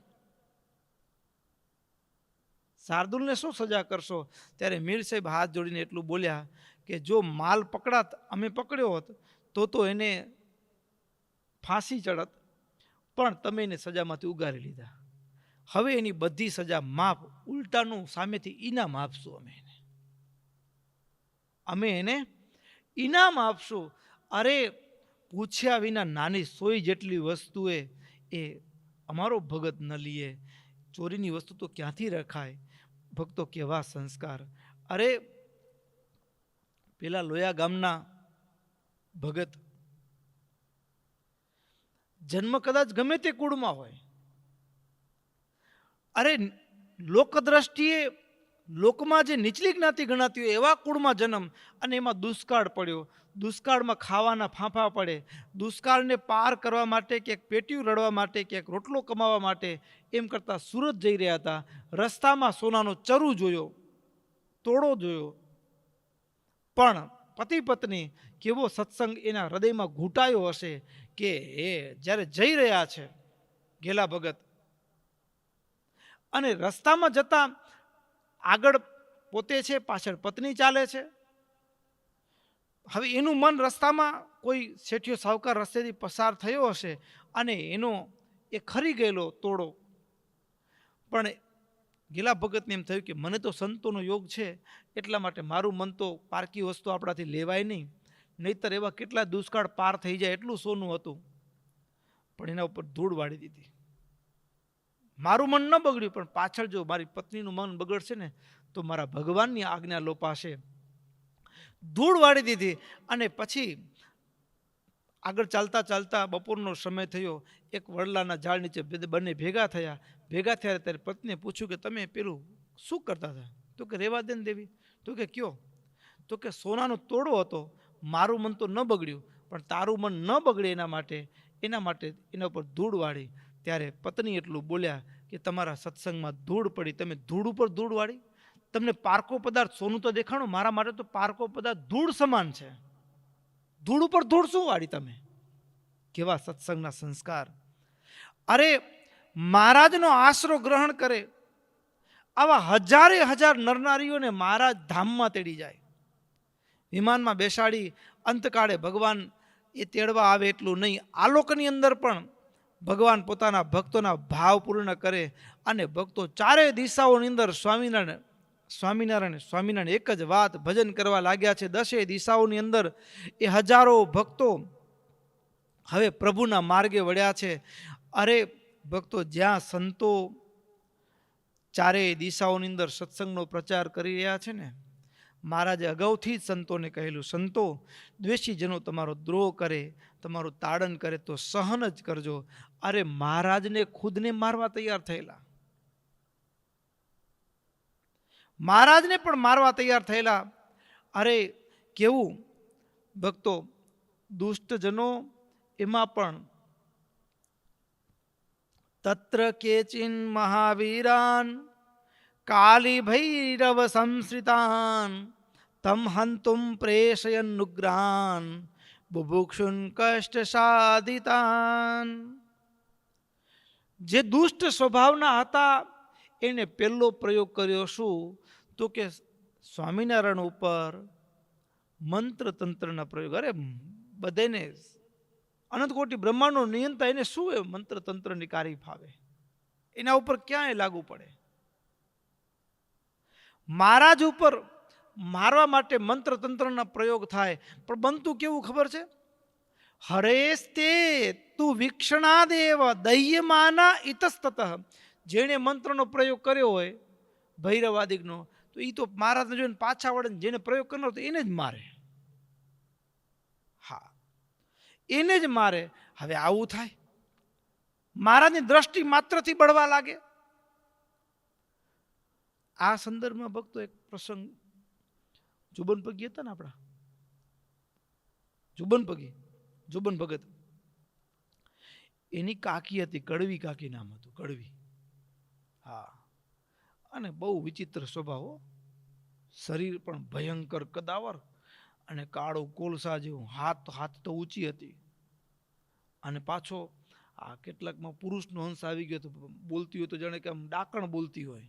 શાર્દુલને શું સજા કરશો? ત્યારે મીર સાહેબ હાથ જોડીને એટલું બોલ્યા કે જો માલ પકડાત, અમે પકડ્યો હોત તો એને ફાંસી ચડત, પણ તમે એને સજામાંથી ઉગારી લીધા. હવે એની બધી સજા માફ, ઉલટાનું સામેથી ઇનામ આપશું. અમે એને ઇનામ આપશું. અરે પૂછ્યા વિના નાની સોય જેટલી વસ્તુએ એ અમારો ભગત ન લીએ. ચોરીની વસ્તુ તો ક્યાંથી રખાય? ભક્તો કેવા સંસ્કાર! અરે પેલા લોયા ગામના ભગત, જન્મ કદાચ ગમે તે કુળમાં હોય, અરે લોકદ્રષ્ટિએ લોકમાં જે નીચલી જ્ઞાતિ ગણાતી હોય એવા કુળમાં જન્મ, અને એમાં દુષ્કાળ પડ્યો. દુષ્કાળમાં ખાવાના ફાંફા પડે. દુષ્કાળને પાર કરવા માટે ક્યાંક પેટીયું રડવા માટે, ક્યાંક રોટલો કમાવા માટે એમ કરતાં સુરત જઈ રહ્યા હતા. રસ્તામાં સોનાનો ચરુ જોયો, તોડો જોયો, પણ પતિ પત્ની કેવો સત્સંગ એના હૃદયમાં ઘૂંટાયો હશે કે એ જ્યારે જઈ રહ્યા છે ઘેલા ભગત, અને રસ્તામાં જતા આગળ પોતે છે, પાછળ પત્ની ચાલે છે. હવે એનું મન રસ્તામાં કોઈ શેઠિયો સાવકાર રસ્તેથી પસાર થયો હશે અને એનો એ ખરી ગયેલો તોડો, પણ ગેલા ભગતને એમ થયું કે મને તો સંતોનો યોગ છે, એટલા માટે મારું મન તો પારકી વસ્તુ આપણાથી લેવાય નહીં, નહીતર એવા કેટલા દુષ્કાળ પાર થઈ જાય એટલું સોનું હતું, પણ એના ઉપર ધૂળ વાળી દીધી. મારું મન ન બગડ્યું, પણ પાછળ જો મારી પત્નીનું મન બગડશે ને તો મારા ભગવાનની આજ્ઞા લોપાશે. ધૂળ વાળી દીધી. અને પછી આગળ ચાલતા ચાલતા બપોરનો સમય થયો. એક વડલાના ઝાડ નીચે બંને ભેગા થયા. ભેગા થયા ત્યારે પત્નીએ પૂછ્યું કે તમે પેલું શું કરતા હતા? તો કે રેવા દે ને દેવી. તો કે કયો? તો કે સોનાનો તોડો હતો, મારું મન તો ન બગડ્યું, પણ તારું મન ન બગડે એના માટે એના ઉપર ધૂળ વાળી. ત્યારે પત્ની એટલું બોલ્યા કે તમારા સત્સંગમાં ધૂળ પડી, તમે ધૂળ ઉપર ધૂળ વાળી? તમને પારકો પદાર્થ સોનું તો દેખાણું, મારા માટે તો પારકો પદાર્થ ધૂળ સમાન છે. ધૂળ ઉપર ધૂળ શું વાળી તમે? કેવા સત્સંગના સંસ્કાર! અરે મહારાજનો આશરો ગ્રહણ કરે આવા હજારે હજાર નરનારીઓને મહારાજ ધામમાં તેડી જાય. વિમાનમાં બેસાડી અંતકાળે ભગવાન એ તેડવા આવે એટલું નહીં, આલોકની અંદર પણ ભગવાન પોતાના ભક્તોના ભાવ પૂર્ણ કરે. અને ભક્તો ચારે દિશાઓની અંદર સ્વામિનારાયણ એક જ વાત ભજન કરવા લાગ્યા છે. 10 દિશાઓની અંદર એ હજારો ભક્તો હવે પ્રભુના માર્ગે વળ્યા છે. અરે ભક્તો, જ્યાં સંતો ચારેય દિશાઓની અંદર સત્સંગનો પ્રચાર કરી રહ્યા છે ને, મહારાજે અગાઉથી જ સંતોને કહેલું, સંતો દ્વેષી જનો તમારો દ્રોહ કરે, તમારું તાડન કરે તો સહન જ કરજો. અરે મહારાજને ખુદને મારવા તૈયાર થયેલા, મહારાજને પણ મારવા તૈયાર થયેલા. અરે કેવું ભક્તો દુષ્ટજનો એમાં પણ તત્ર કેચિન મહાવીરાન કાલી ભૈરવ સંશ્રિતાન તમ હંતુમ પ્રેષયન નુગ્રહાન બુભુક્ષુન કષ્ટ સાધિતાન. જે દુષ્ટ સ્વભાવના હતા એને પહેલો પ્રયોગ કર્યો શું તો કે સ્વામિનારાયણ ઉપર મંત્ર તંત્રના પ્રયોગ. અરે બધાને અનંતકોટી બ્રહ્માંડનો નિયંતા એને શું એ મંત્ર તંત્રની કાર્ય ફાવે, એના ઉપર ક્યાંય લાગુ પડે. મહારાજ ઉપર મારવા માટે મંત્ર તંત્રના પ્રયોગ થાય, પણ બનતું કેવું ખબર છે? હરેસ્તે તું વીક્ષણાદેવ દહ્યમાના ઇતસ્તત. જેણે મંત્રનો પ્રયોગ કર્યો હોય ભૈરવાદિકનો, તો એ તો મહારાજને જોઈને પાછા વળે, જેને પ્રયોગ કરનો તો એને જ મારે. હા, એને જ મારે. હવે આવું થાય, મહારાજની દ્રષ્ટિ માત્રથી બળવા લાગે. આ સંદર્ભમાં ભક્તો એક પ્રસંગ, જુબન પગી હતા ને આપણા, જુબન ભગત, એની કાકી હતી, કડવી કાકી નામ હતું, કડવી. હા, અને બહુ વિચિત્ર સ્વભાવ, શરીર પણ ભયંકર કદાવર અને કાળો કોલસા જેવું, હાથ તો ઊંચી હતી. અને પાછો આ કેટલાકમાં પુરુષનો અંશ આવી ગયો હતો, બોલતી હોય તો જાણે કે આમ ડાકણ બોલતી હોય.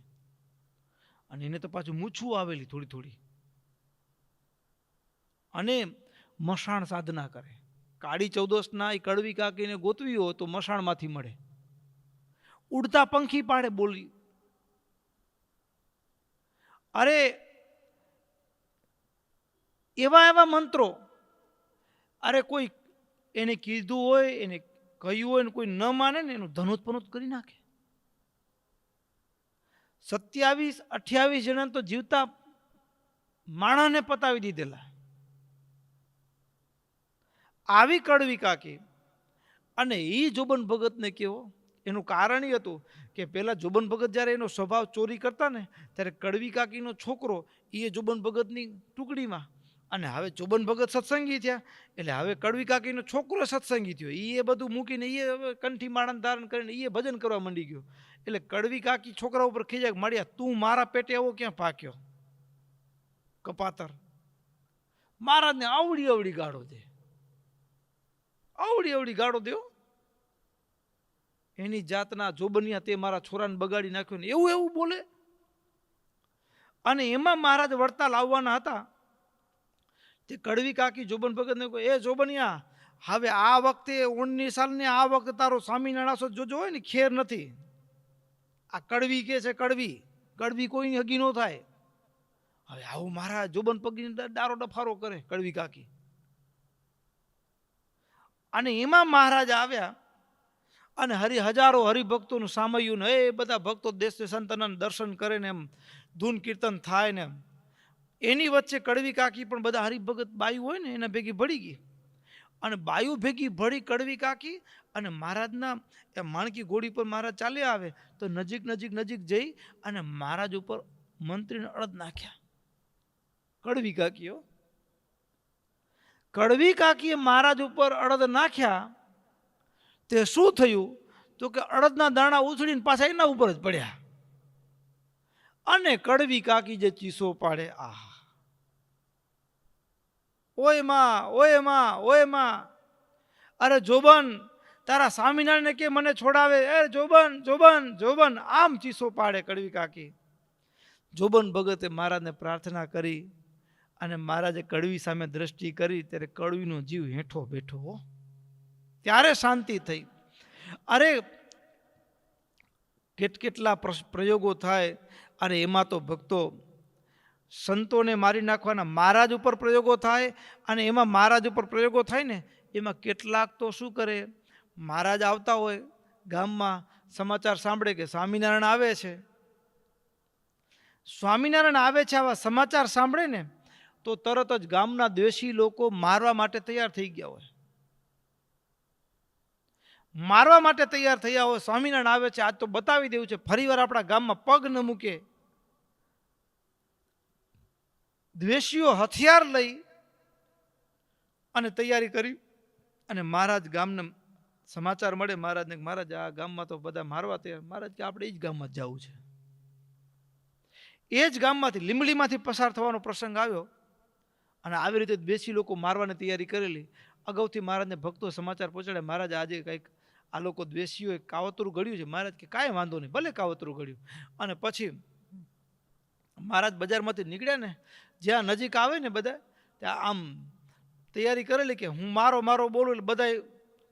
અને એને તો પાછું મૂછું આવેલી થોડી થોડી. અને મસાણ સાધના કરે. કાળી ચૌદસના એ કડવી કાકીને ગોતવી હોય તો મસાણમાંથી મળે. ઉડતા પંખી પાડે બોલી. અરે એવા મંત્રો, અરે કોઈ એને કીધું હોય, એને કહ્યું હોય ને કોઈ ન માને ને એનું ધનોત્પનોત કરી નાખે. 27-28 જણા તો જીવતા માણસને પતાવી દીધેલા. આવી કડવી કાકી. અને એ જોબન ભગતને કેવો, એનું કારણ એ હતું કે પેલા જોબન ભગત જ્યારે એનો સ્વભાવ ચોરી કરતા ને, ત્યારે કડવી કાકીનો છોકરો એ જોબન ભગતની ટુકડીમાં. અને હવે જોબન ભગત સત્સંગી થયા, એટલે હવે કડવી કાકીનો છોકરો સત્સંગી થયો. એ બધું મૂકીને એ હવે કંઠી માળા ધારણ કરીને એ ભજન કરવા માંડી ગયો. એટલે કડવી કાકી છોકરા ઉપર ખીજાક મળ્યા, તું મારા પેટે એવો ક્યાં પાક્યો કપાતર. મહારાજને આવડી ગાળો દે, આવડી ગાળો દો. એની જાતના જોબનિયા, તે મારા છોરાને બગાડી નાખ્યો ને એવું બોલે. અને એમાં મહારાજ વળતા લાવવાના હતા. તે કડવી કાકી જોબન ભગતને કહે, એ જોબનિયા, હવે આ વખતે 19 સાલની આ વખતે તારો સ્વામિનારાયણ જોજો હોય ને, ખેર નથી. આ કડવી કે છે, કડવી કોઈની હગી ન થાય. હવે આવું મારા જોબન પગી દારો ડફારો કરે કડવી કાકી. અને એમાં મહારાજ આવ્યા અને હજારો હરિભક્તોનું સામયું ને, એ બધા ભક્તો દેશ સંતના દર્શન કરે ને, એમ ધૂન કીર્તન થાય ને. એની વચ્ચે કડવી કાકી પણ બધા હરિભગત બાયુ હોય ને એના ભેગી ભળી ગઈ. અને બાયુ ભેગી ભળી કડવી કાકી. અને મહારાજના એ માણકી ઘોડી પર મહારાજ ચાલ્યા આવે તો નજીક જઈ અને મહારાજ ઉપર મંત્રીને અડદ નાખ્યા. કડવી કાકીએ મહારાજ ઉપર અડદ નાખ્યા. તે શું થયું તો કે અડદના દાણા ઉછળીને પાછા એના ઉપર જ પડ્યા. અને કડવી કાકી જે ચીસો પાડે, આહા, ઓય માં. અરે જોબન, તારા સ્વામિનારાયણ કે મને છોડાવે, એ જોબન આમ ચીસો પાડે કડવી કાકી. જોબન ભગતે મહારાજને પ્રાર્થના કરી અને મહારાજે કડવી સામે દ્રષ્ટિ કરી, ત્યારે કડવીનો જીવ હેઠો બેઠો, ત્યારે શાંતિ થઈ. અરે કેટલા પ્રયોગો થાય. અને એમાં તો ભક્તો સંતોને મારી નાખવાના મહારાજ ઉપર પ્રયોગો થાય. અને એમાં મહારાજ ઉપર પ્રયોગો થાય ને, એમાં કેટલાક તો શું કરે, મહારાજ આવતા હોય ગામમાં, સમાચાર સાંભળે કે સ્વામિનારાયણ આવે છે. આવા સમાચાર સાંભળે ને તો તરત જ ગામના દ્વેષી લોકો મારવા માટે તૈયાર થઈ ગયા હોય. સ્વામિનારાયણ આવે છે, આજ તો બતાવી દેવું છે, ફરીવાર આપણા ગામમાં પગ ન મૂકે. દ્વેષીઓ હથિયાર લઈ અને તૈયારી કરી અને મહારાજ ગામને સમાચાર મળે મહારાજને કે મહારાજ આ ગામમાં તો બધા મારવા તૈયાર. મહારાજ કે આપણે એ જ ગામમાં જ જવું છે. એ જ ગામમાંથી લીંબડીમાંથી પસાર થવાનો પ્રસંગ આવ્યો અને આવી રીતે દેશી લોકો મારવાની તૈયારી કરેલી. અગાઉથી મહારાજને ભક્તો સમાચાર પહોંચાડે મહારાજ આજે કંઈક આ લોકો દ્વેષીઓએ કાવતરું ઘડ્યું છે. મહારાજ કે કાંઈ વાંધો નહીં, ભલે કાવતરું ઘડ્યું. અને પછી મહારાજ બજારમાંથી નીકળ્યા ને જ્યાં નજીક આવે ને બધા ત્યાં આમ તૈયારી કરેલી કે હું મારો મારો બોલું એટલે બધા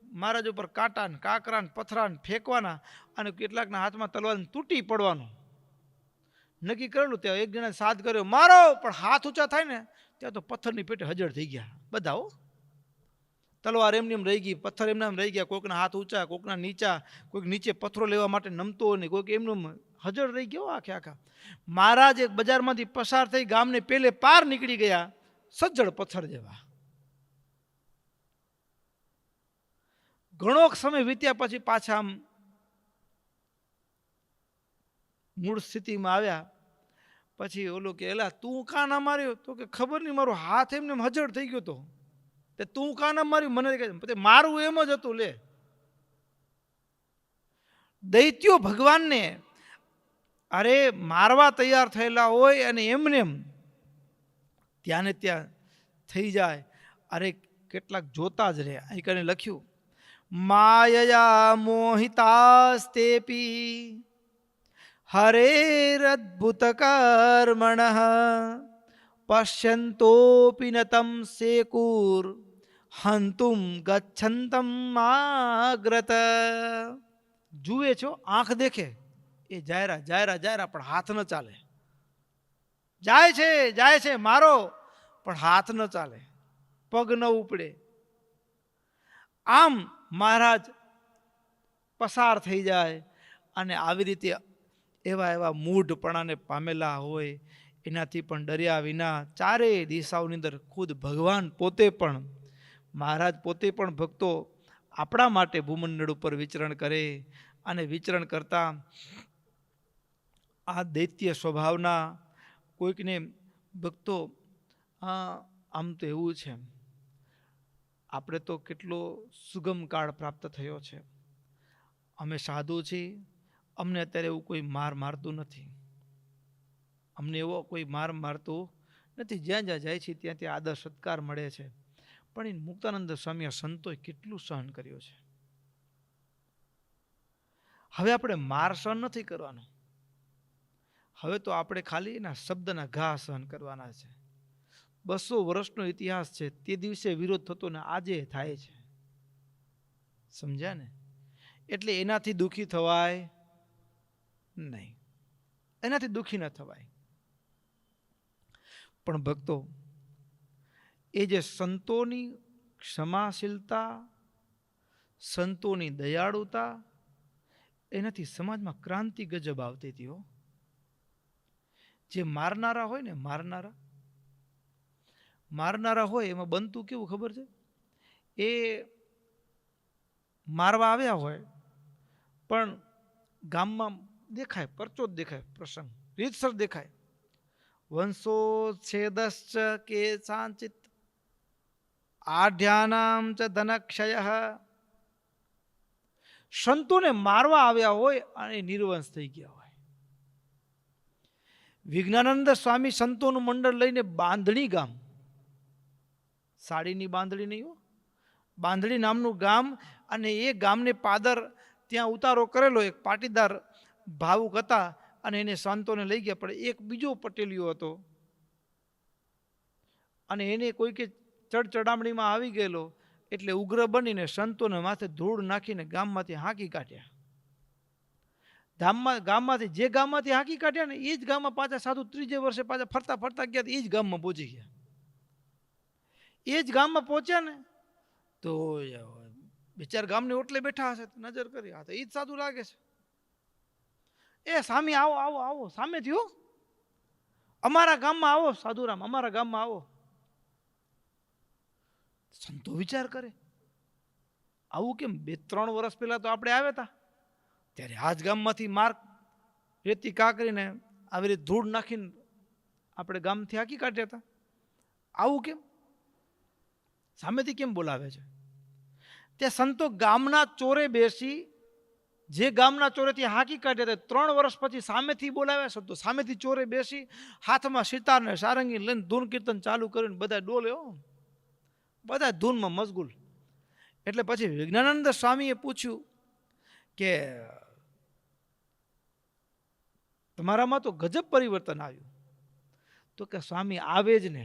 મહારાજ ઉપર કાંટા ને કાંકરા ને પથરા ને ફેંકવાના અને કેટલાકના હાથમાં તલવાર તૂટી પડવાનું નક્કી કરેલું. ત્યાં એક જણા સાથ કર્યો મારો, પણ હાથ ઊંચા થાય ને ત્યાં તો પથ્થરની પેટે હજળ થઈ ગયા બધા. હો, તલવાર એમની એમ રહી ગઈ, પથ્થર એમના એમ રહી ગયા, કોઈકના હાથ ઊંચા, કોઈકના નીચા, કોઈક નીચે પથ્થરો લેવા માટે નમતો નહીં, કોઈક એમનું હજળ રહી ગયો આખે આખા. મહારાજ એક બજારમાંથી પસાર થઈ ગામને પેલે પાર નીકળી ગયા, સજ્જડ પથ્થર જેવા. ઘણો સમય વીત્યા પછી પાછા આમ મૂળ સ્થિતિમાં આવ્યા. પછી ઓલું કે એલા તું કાં ના માર્યો? તો કે ખબર નહીં, મારો હાથ એમને હજળ થઈ ગયો તો. તે તું કાં ના માર્યું? મને કહે મારું એમ જ હતું. લે, દૈત્યો ભગવાનને અરે મારવા તૈયાર થયેલા હોય અને એમને એમ ત્યાં ને ત્યાં થઈ જાય. અરે કેટલાક જોતા જ રહે. અહીં કરીને લખ્યું માયયા મોહિતાસ્તેપી હરેરદ્ભુત કર્મણઃ પશ્યંતોપી ન તમ સેકુર હંતુમ ગચ્છંતમ આગ્રત. જુએ છો, આંખ દેખે એ જાયરા જાયરા જાયરા પણ હાથ ન ચાલે. જાય છે મારો, પણ હાથ ન ચાલે, પગ ન ઉપડે. આમ મહારાજ પસાર થઈ જાય અને આવી રીતે એવા એવા મૂઢપણાને પામેલા હોય એનાથી પણ ડર્યા વિના ચારેય દિશાઓની અંદર ખુદ ભગવાન પોતે પણ મહારાજ પોતે પણ ભક્તો આપણા માટે ભૂમંડળ ઉપર વિચરણ કરે અને વિચરણ કરતા આ દૈત્ય સ્વભાવના કોઈકને ભક્તો આમ તો એવું છે આપણે તો કેટલો સુગમ કાળ પ્રાપ્ત થયો છે. અમે સાધુ છીએ, અમને અત્યારે એવું કોઈ મારતું નથી. અમને એવો કોઈ મારતું નથી. જ્યાં જ્યાં જાય છે ત્યાં ત્યાં આદર સત્કાર મળે છે. પણ એ મુક્તાનંદ સ્વામી સંતોએ કેટલું સહન કર્યું છે. હવે આપણે માર સહન નથી કરવાનો. હવે તો આપણે ખાલી એના શબ્દના ઘા સહન કરવાના છે. 200 વર્ષનો ઇતિહાસ છે. તે દિવસે વિરોધ થતો ને આજે થાય છે. સમજ્યા ને? એટલે એનાથી દુઃખી થવાય નહીં, એનાથી દુઃખી ન થવાય. પણ ભક્તો એ જે સંતોની ક્ષમાશીલતા, સંતોની દયાળુતા, એનાથી સમાજમાં ક્રાંતિ ગજબ આવતી હતી. હો, જે મારનારા હોય ને મારનારા હોય એમાં બનતું કેવું ખબર છે? એ મારવા આવ્યા હોય પણ ગામમાં દેખાય, પરચો જ દેખાય, પ્રસંગ રીતસર દેખાય. વંશોચ્છેદશ્ચ કે સાંચિત આઢ્યાનામ ચ ધનક્ષય. સંતોને મારવા આવ્યા હોય અને નિર્વંશ થઈ ગયા હોય. વિજ્ઞાનંદ સ્વામી સંતોનું મંડળ લઈને બાંધણી ગામ, સાડીની બાંધણી નહીં હો, બાંધણી નામનું ગામ, અને એ ગામને પાદર ત્યાં ઉતારો કરેલો. એક પાટીદાર ભાવુક હતા અને એને સંતોને લઈ ગયા. પણ એક બીજો પટેલિયો હતો અને એને કોઈકે ચડચડામણીમાં આવી ગયેલો એટલે ઉગ્ર બનીને સંતોને માથે ધૂળ નાખીને ગામમાંથી હાંકી કાઢ્યા. ગામમાંથી જે ગામમાંથી હાંકી કાઢ્યા ને એ જ ગામમાં પાછા સાધુ ત્રીજે વર્ષે પાછા ફરતા ફરતા ગયા. એ જ ગામમાં પહોંચી ગયા. એ જ ગામમાં પહોંચ્યા ને તો બિચાર ગામની ઓટલે બેઠા હશે, નજર કરી આ તો એ જ સાધુ લાગે છે. એ સામી આવો આવો આવો, સામે થયો અમારા ગામમાં આવો, સાધુરામ અમારા ગામમાં આવો. સંતો વિચાર કરે આવું કેમ? 2-3 વર્ષ પહેલા તો આપણે આવ્યા હતા ત્યારે આ જ ગામમાંથી માર્ગ રેતી કાકરીને આવી રીતે ધૂળ નાખીને આપણે ગામથી હાંકી કાઢ્યા હતા. આવું કેમ? સામેથી કેમ બોલાવે છે? તે સંતો ગામના ચોરે બેસી, જે ગામના ચોરેથી હાંકી કાઢ્યા હતા 3 વર્ષ પછી સામેથી બોલાવ્યા સંતો, સામેથી ચોરે બેસી હાથમાં સિતાર ને સારંગી લઈને ધૂન કીર્તન ચાલુ કરીને બધા ડોલે, બધા ધૂનમાં મશગુલ. એટલે પછી વિજ્ઞાનાનંદ સ્વામીએ પૂછ્યું કે તમારામાં તો ગજબ પરિવર્તન આવ્યું. તો કે સ્વામી આવે જ ને.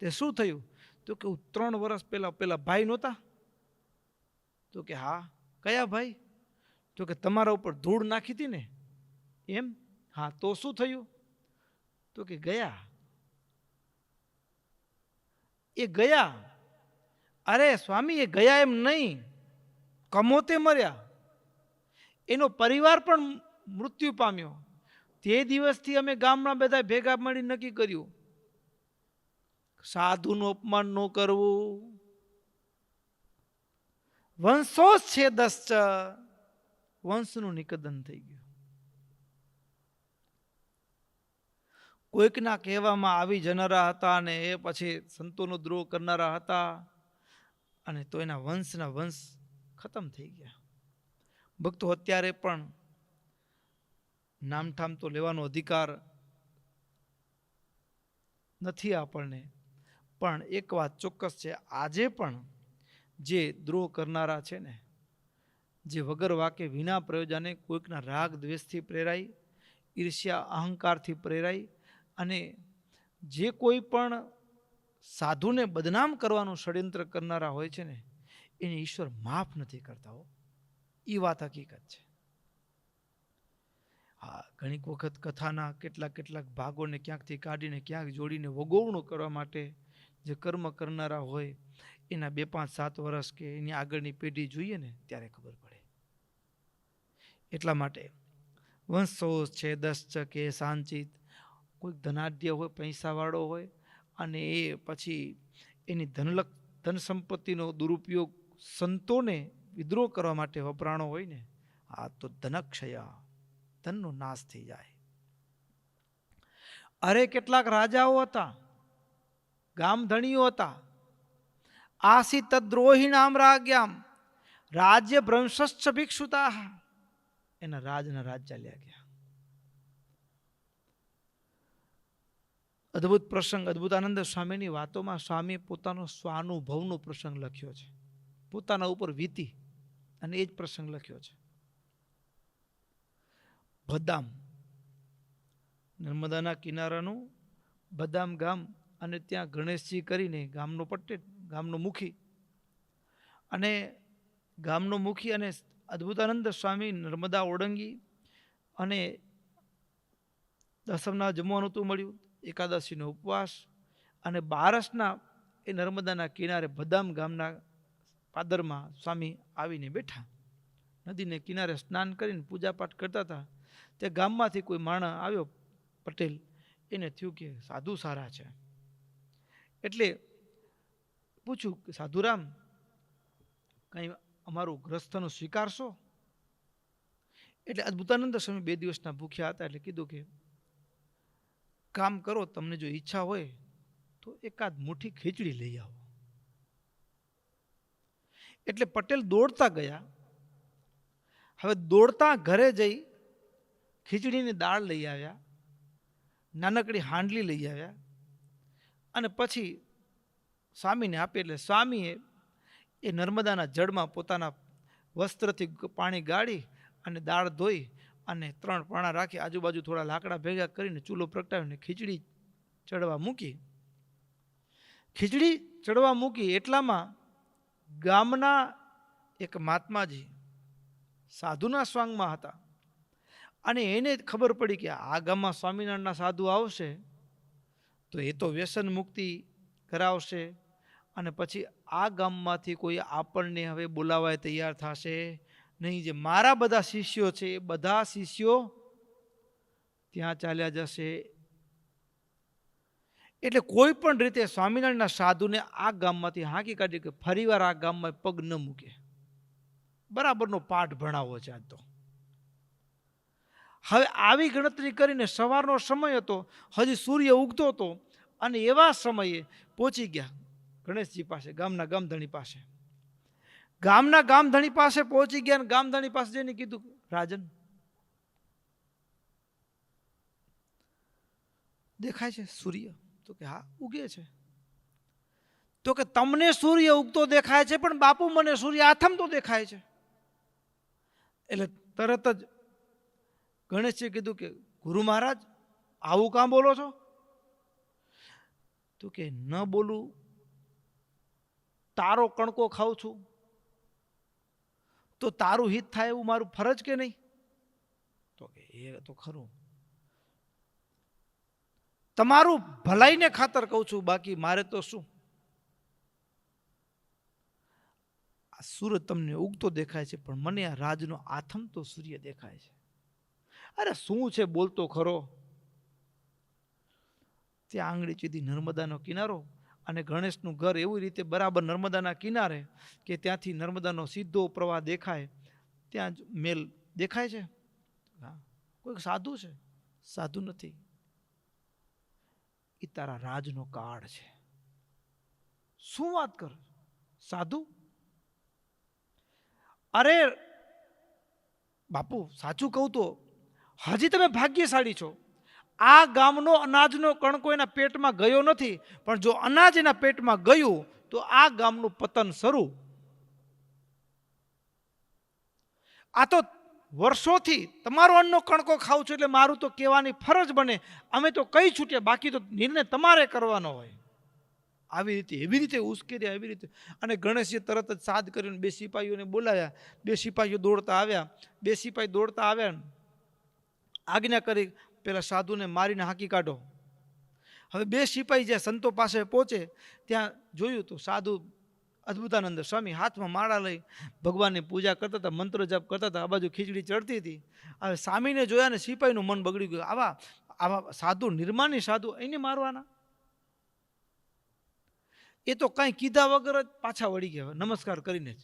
તે શું થયું? તો કે 3 વર્ષ પેલા ભાઈ નહોતા? તો કે હા. કયા ભાઈ? તો કે તમારા ઉપર ધૂળ નાખી હતી ને એમ. હા, તો શું થયું? તો કે ગયા. એ ગયા. અરે સ્વામી, એ ગયા એમ નહીં, કમોતે મર્યા. એનો પરિવાર પણ મૃત્યુ પામ્યો. તે દિવસથી અમે ગામના બધા ભેગા મળી નક્કી કર્યું, સાધુનું અપમાન ન કરવું, વંશોચ્છેદશ્ચ, વંશનું નિકંદન થઈ ગયું. કોઈકના કહેવામાં આવી જનારા હતા અને એ પછી સંતોનો દ્રોહ કરનારા હતા, અને તો એના વંશના વંશ ખતમ થઈ ગયા. ભક્તો, અત્યારે પણ નામઠામ તો લેવાનો અધિકાર નથી આપણને, પણ એક વાત ચોક્કસ છે, આજે પણ જે દ્રોહ કરનારા છે ને, જે વગર વાકે વિના પ્રયોજને કોઈકના રાગ દ્વેષથી પ્રેરાઈ, ઈર્ષ્યા અહંકારથી પ્રેરાઈ અને જે કોઈ પણ સાધુને બદનામ કરવાનું ષડયંત્ર કરનારા હોય છે ને, એને ઈશ્વર માફ નથી કરતા હો. એ વાત હકીકત છે. હા, ઘણી વખત કથાના કેટલાક ભાગોને ક્યાંકથી કાઢીને ક્યાંક જોડીને વગોવણું કરવા માટે જે કર્મ કરનારા હોય એના 2, 5, 7 વર્ષ કે એની આગળની પેઢી જોઈએ ને ત્યારે ખબર પડે. એટલા માટે વંશોચ્છેદશ્ચ કે સાંચિત, કોઈક ધનાઢ્ય હોય, પૈસાવાળો હોય અને એ પછી એની ધન સંપત્તિનો દુરુપયોગ સંતોને વિદ્રોહ કરવા માટે વપરાણો હોય ને, આ તો ધનક્ષય, ધનનો નાશ થઈ જાય. અરે કેટલાક રાજાઓ હતા, ગામધણીઓ હતા, આસી તદ્રોહિણામ રાજ્યામ રાજ્ય ભ્રંશશ્ચ ભિક્ષુતા, એના રાજના રાજ ચાલ્યા ગયા. અદ્ભુત પ્રસંગ, અદ્ભુતાનંદ સ્વામીની વાતોમાં સ્વામી પોતાનો સ્વાનુભવનો પ્રસંગ લખ્યો છે, પોતાના ઉપર વીતી અને એ જ પ્રસંગ લખ્યો છે. ભદામ, નર્મદાના કિનારાનું ભદામ ગામ, અને ત્યાં ગણેશજી કરીને ગામનો પટેલ, ગામનો મુખી, અને ગામનો મુખી અને અદ્ભુતાનંદ સ્વામી નર્મદા ઓળંગી અને દસમના જમવાનું તું મળ્યું, એકાદશીનો ઉપવાસ, અને બારસના એ નર્મદાના કિનારે ભદામ ગામના પાદરમાં સ્વામી આવીને બેઠા. નદીને કિનારે સ્નાન કરીને પૂજાપાઠ કરતા હતા. તે ગામમાંથી કોઈ માણસ આવ્યો, પટેલ, એને થયું કે સાધુ સારા છે, એટલે પૂછ્યું કે સાધુરામ, કંઈ અમારું ગ્રસ્થનો સ્વીકારશો? એટલે અદ્ભુતાનંદ સ્વામી 2 દિવસના ભૂખ્યા હતા, એટલે કીધું કે કામ કરો, તમને જો ઈચ્છા હોય તો એકાદ મુઠ્ઠી ખીચડી લઈ આવો. એટલે પટેલ દોડતા ગયા. હવે દોડતા ઘરે જઈ ખીચડીની દાળ લઈ આવ્યા, નાનકડી હાંડલી લઈ આવ્યા, અને પછી સ્વામીને આપી. એટલે સ્વામીએ એ નર્મદાના જળમાં પોતાના વસ્ત્રથી પાણી ગાળી અને દાળ ધોઈ અને 3 પાણા રાખી, આજુબાજુ થોડા લાકડા ભેગા કરીને ચૂલો પ્રગટાવીને ખીચડી ચડવા મૂકી. ખીચડી ચડવા મૂકી એટલામાં ગામના એક મહાત્માજી સાધુના સ્વાંગમાં હતા, અને એને ખબર પડી કે આ ગામમાં સ્વામિનારાયણના સાધુ આવશે તો એ તો વ્યસન મુક્તિ કરાવશે, અને પછી આ ગામમાંથી કોઈ આપણને હવે બોલાવાય તૈયાર થશે નહીં. જે મારા બધા શિષ્યો છે એ બધા શિષ્યો ત્યાં ચાલ્યા જશે. એટલે કોઈ પણ રીતે સ્વામિનારાયણના સાધુને આ ગામમાંથી હાંકી કાઢી કે ફરીવાર આ ગામમાં પગ ન મૂકે. બરાબરનો પાઠ ભણાવો છે આજ તો. હવે આવી ગણતરી કરીને સવારનો સમય હતો, હજી સૂર્ય ઉગતો હતો, અને એવા સમયે પહોંચી ગયા ગણેશજી પાસે, ગામના ગામધણી પાસે. ગામના ગામધણી પાસે પહોંચી ગયા અને ગામધણી પાસે જઈને કીધું, રાજન દેખાય છે સૂર્ય? તો કે હા ઉગે છે. તો કે તમને સૂર્ય ઉગતો દેખાય છે, પણ બાપુ મને સૂર્ય આથમતો દેખાય છે. એટલે તરત જ ગણેશજીએ કીધું કે ગુરુ મહારાજ આવું કામ બોલો છો? તો કે ન બોલું, તારો કણકો ખાઉં છું તો તારું હિત થાય એવું મારું ફરજ કે નહીં? તો કે એ તો ખરું, તમારું ભલાઈને ખાતર કહું છું, બાકી મારે તો શું. આ સૂરજ તમને ઉગતો દેખાય છે, પણ મને આ રાજનો આથમતો સૂર્ય દેખાય છે. અરે શું છે, બોલતો ખરો. ત્યાં આંગળી ચીધી નર્મદાનો કિનારો, અને ગણેશનું ઘર એવી રીતે બરાબર નર્મદાના કિનારે કે ત્યાંથી નર્મદાનો સીધો પ્રવાહ દેખાય. ત્યાં જ મેલ દેખાય છે. હા, કોઈ સાધુ છે? સાધુ નથી, એ તારા રાજનો કાર્ડ છે. શું વાત કર? સાધુ? અરે બાપુ સાચું કહું તો હજી તમે ભાગ્યશાળી છો. આ ગામનો અનાજનો કણકો એના પેટમાં ગયો નથી, પણ જો અનાજ એના પેટમાં ગયું તો આ ગામનું પતન શરૂ. આ તો વર્ષોથી તમારો અન્નનો કણકો ખાવ છું, એટલે મારું તો કહેવાની ફરજ બને. અમે તો કઈ છૂટ્યા, બાકી તો નિર્ણય તમારે કરવાનો હોય. આવી રીતે એવી રીતે ઉશ્કેર્યા, એવી રીતે. અને ગણેશજી તરત જ સાદ કરીને 2 સિપાહીઓને બોલાવ્યા. 2 સિપાહીઓ દોડતા આવ્યા. 2 સિપાહી દોડતા આવ્યા, આજ્ઞા કરી પેલા સાધુને મારીને હાંકી કાઢો. હવે 2 સિપાહી જ્યાં સંતો પાસે પહોંચે ત્યાં જોયું તો સાધુ અદ્ભુતાનંદ સ્વામી હાથમાં માળા લઈ ભગવાનની પૂજા કરતા હતા, મંત્ર જાપ કરતા હતા. આ બાજુ ખીચડી ચડતી હતી. હવે સ્વામીને જોયા ને સિપાહીનું મન બગડી ગયું. આવા આવા સાધુ, નિર્માની સાધુ, એને મારવાના? એ તો કાંઈ કીધા વગર જ પાછા વળી ગયા, નમસ્કાર કરીને જ.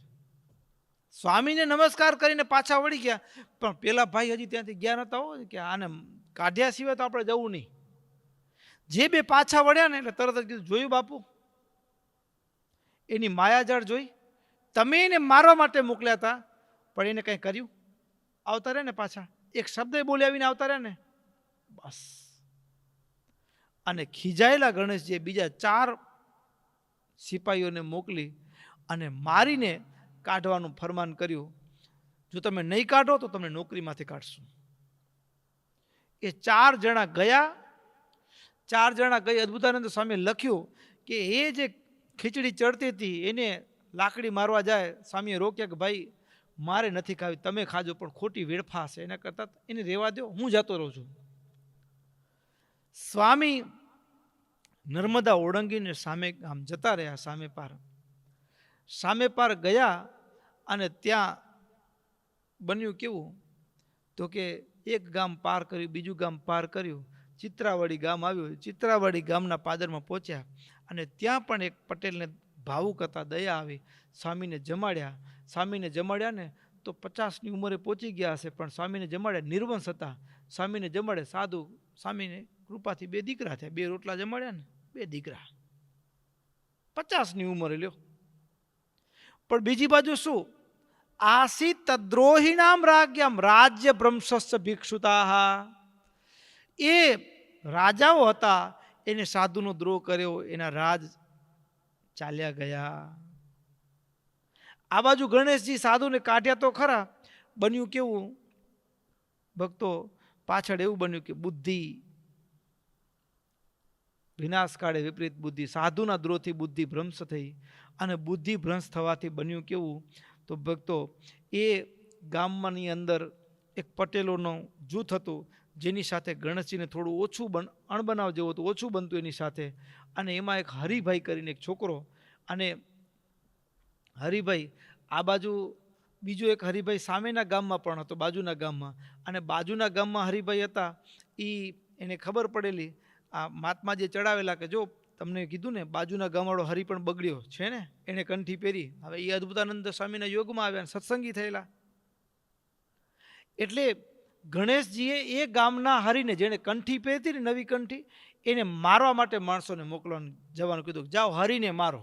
સ્વામીને નમસ્કાર કરીને પાછા વળી ગયા. પણ પેલા ભાઈ હજી ત્યાંથી ગયા નતા હોય કે આને કાઢ્યા સિવાય તો આપણે જવું નહીં. જે 2 પાછા વળ્યા ને એટલે તરત જ કીધું, જોયું બાપુ, એની માયાજાળ જોઈ? તમે એને મારવા માટે મોકલ્યા હતા, પણ એને કંઈ કર્યું? આવતા રહે ને પાછા, એક શબ્દ બોલી આવીને આવતા રહે ને બસ. અને ખીજાયેલા ગણેશજીએ બીજા 4 સિપાહીઓને મોકલી અને મારીને કાઢવાનું ફરમાન કર્યું. જો તમે નહીં કાઢો તો તમને નોકરીમાંથી કાઢશું. એ 4 જણા ગયા. 4 જણા ગઈ. અદ્ભુતાનંદ સ્વામી લખ્યું કે એ જે ખીચડી ચડતી હતી એને લાકડી મારવા જાય, સ્વામીએ રોક્યા કે ભાઈ મારે નથી ખાવી, તમે ખાજો, પણ ખોટી વેડફા હશે, એના કરતાં એને રહેવા દો, હું જતો રહું છું. સ્વામી નર્મદા ઓળંગીને સામે આમ જતા રહ્યા. સામે પાર ગયા અને ત્યાં બન્યું કેવું, તો કે એક ગામ પાર કર્યું, બીજું ગામ પાર કર્યું, ચિત્રાવાડી ગામ આવ્યું. ચિત્રાવાડી ગામના પાદરમાં પહોંચ્યા અને ત્યાં પણ એક પટેલને ભાવુક હતા, દયા આવી. સ્વામીને જમાડ્યા ને તો 50ની ઉંમરે પહોંચી ગયા હશે, પણ સ્વામીને જમાડ્યા, નિર્વંશ હતા. સ્વામીને જમાડે સાધુ, સ્વામીને કૃપાથી 2 દીકરા થયા. 2 રોટલા જમાડ્યા ને 2 દીકરા, 50ની ઉંમરે લ્યો. પણ બીજી બાજુ શું? આસિત દ્રોહિણામ રાજ્યમ રાજ્ય ભ્રંશસ્ય ભિક્ષુતાઃ. એ રાજાઓ હતા, એને સાધુનો દ્રોહ કર્યો, એના રાજ ચાલ્યા ગયા. આ બાજુ ગણેશજી સાધુને કાઢ્યા તો ખરા, બન્યું કેવું ભક્તો? પાછળ એવું બન્યું કે બુદ્ધિ વિનાશ કાળે વિપરીત બુદ્ધિ. સાધુના દ્રોહથી બુદ્ધિ ભ્રંશ થઈ, અને બુદ્ધિ ભ્રંશ થવાથી બન્યું કેવું? તો ભક્તો, એ ગામમાંની અંદર એક પટેલોનું જૂથ હતું, જેની સાથે ગણેશજીને થોડું ઓછું અણબનાવ જેવું હતું, ઓછું બનતું એની સાથે. અને એમાં એક હરિભાઈ કરીને એક છોકરો, અને હરિભાઈ આ બાજુ બીજો એક હરિભાઈ સામેના ગામમાં પણ હતો, બાજુના ગામમાં. અને બાજુના ગામમાં હરિભાઈ હતા, એને ખબર પડેલી આ મહાત્મા જે ચડાવેલા કે જો તમને કીધું ને બાજુના ગામવાળો હરિ પણ બગડ્યો છે ને, એને કંઠી પહેરી. હવે એ અદ્ભુતાનંદ સ્વામીના યોગમાં આવ્યા, સત્સંગી થયેલા. એટલે ગણેશજીએ એ ગામના હરિને, જેને કંઠી પહેરતી ને નવી કંઠી, એને મારવા માટે માણસોને મોકલવાનું જવાનું કીધું, જાઓ હરિને મારો.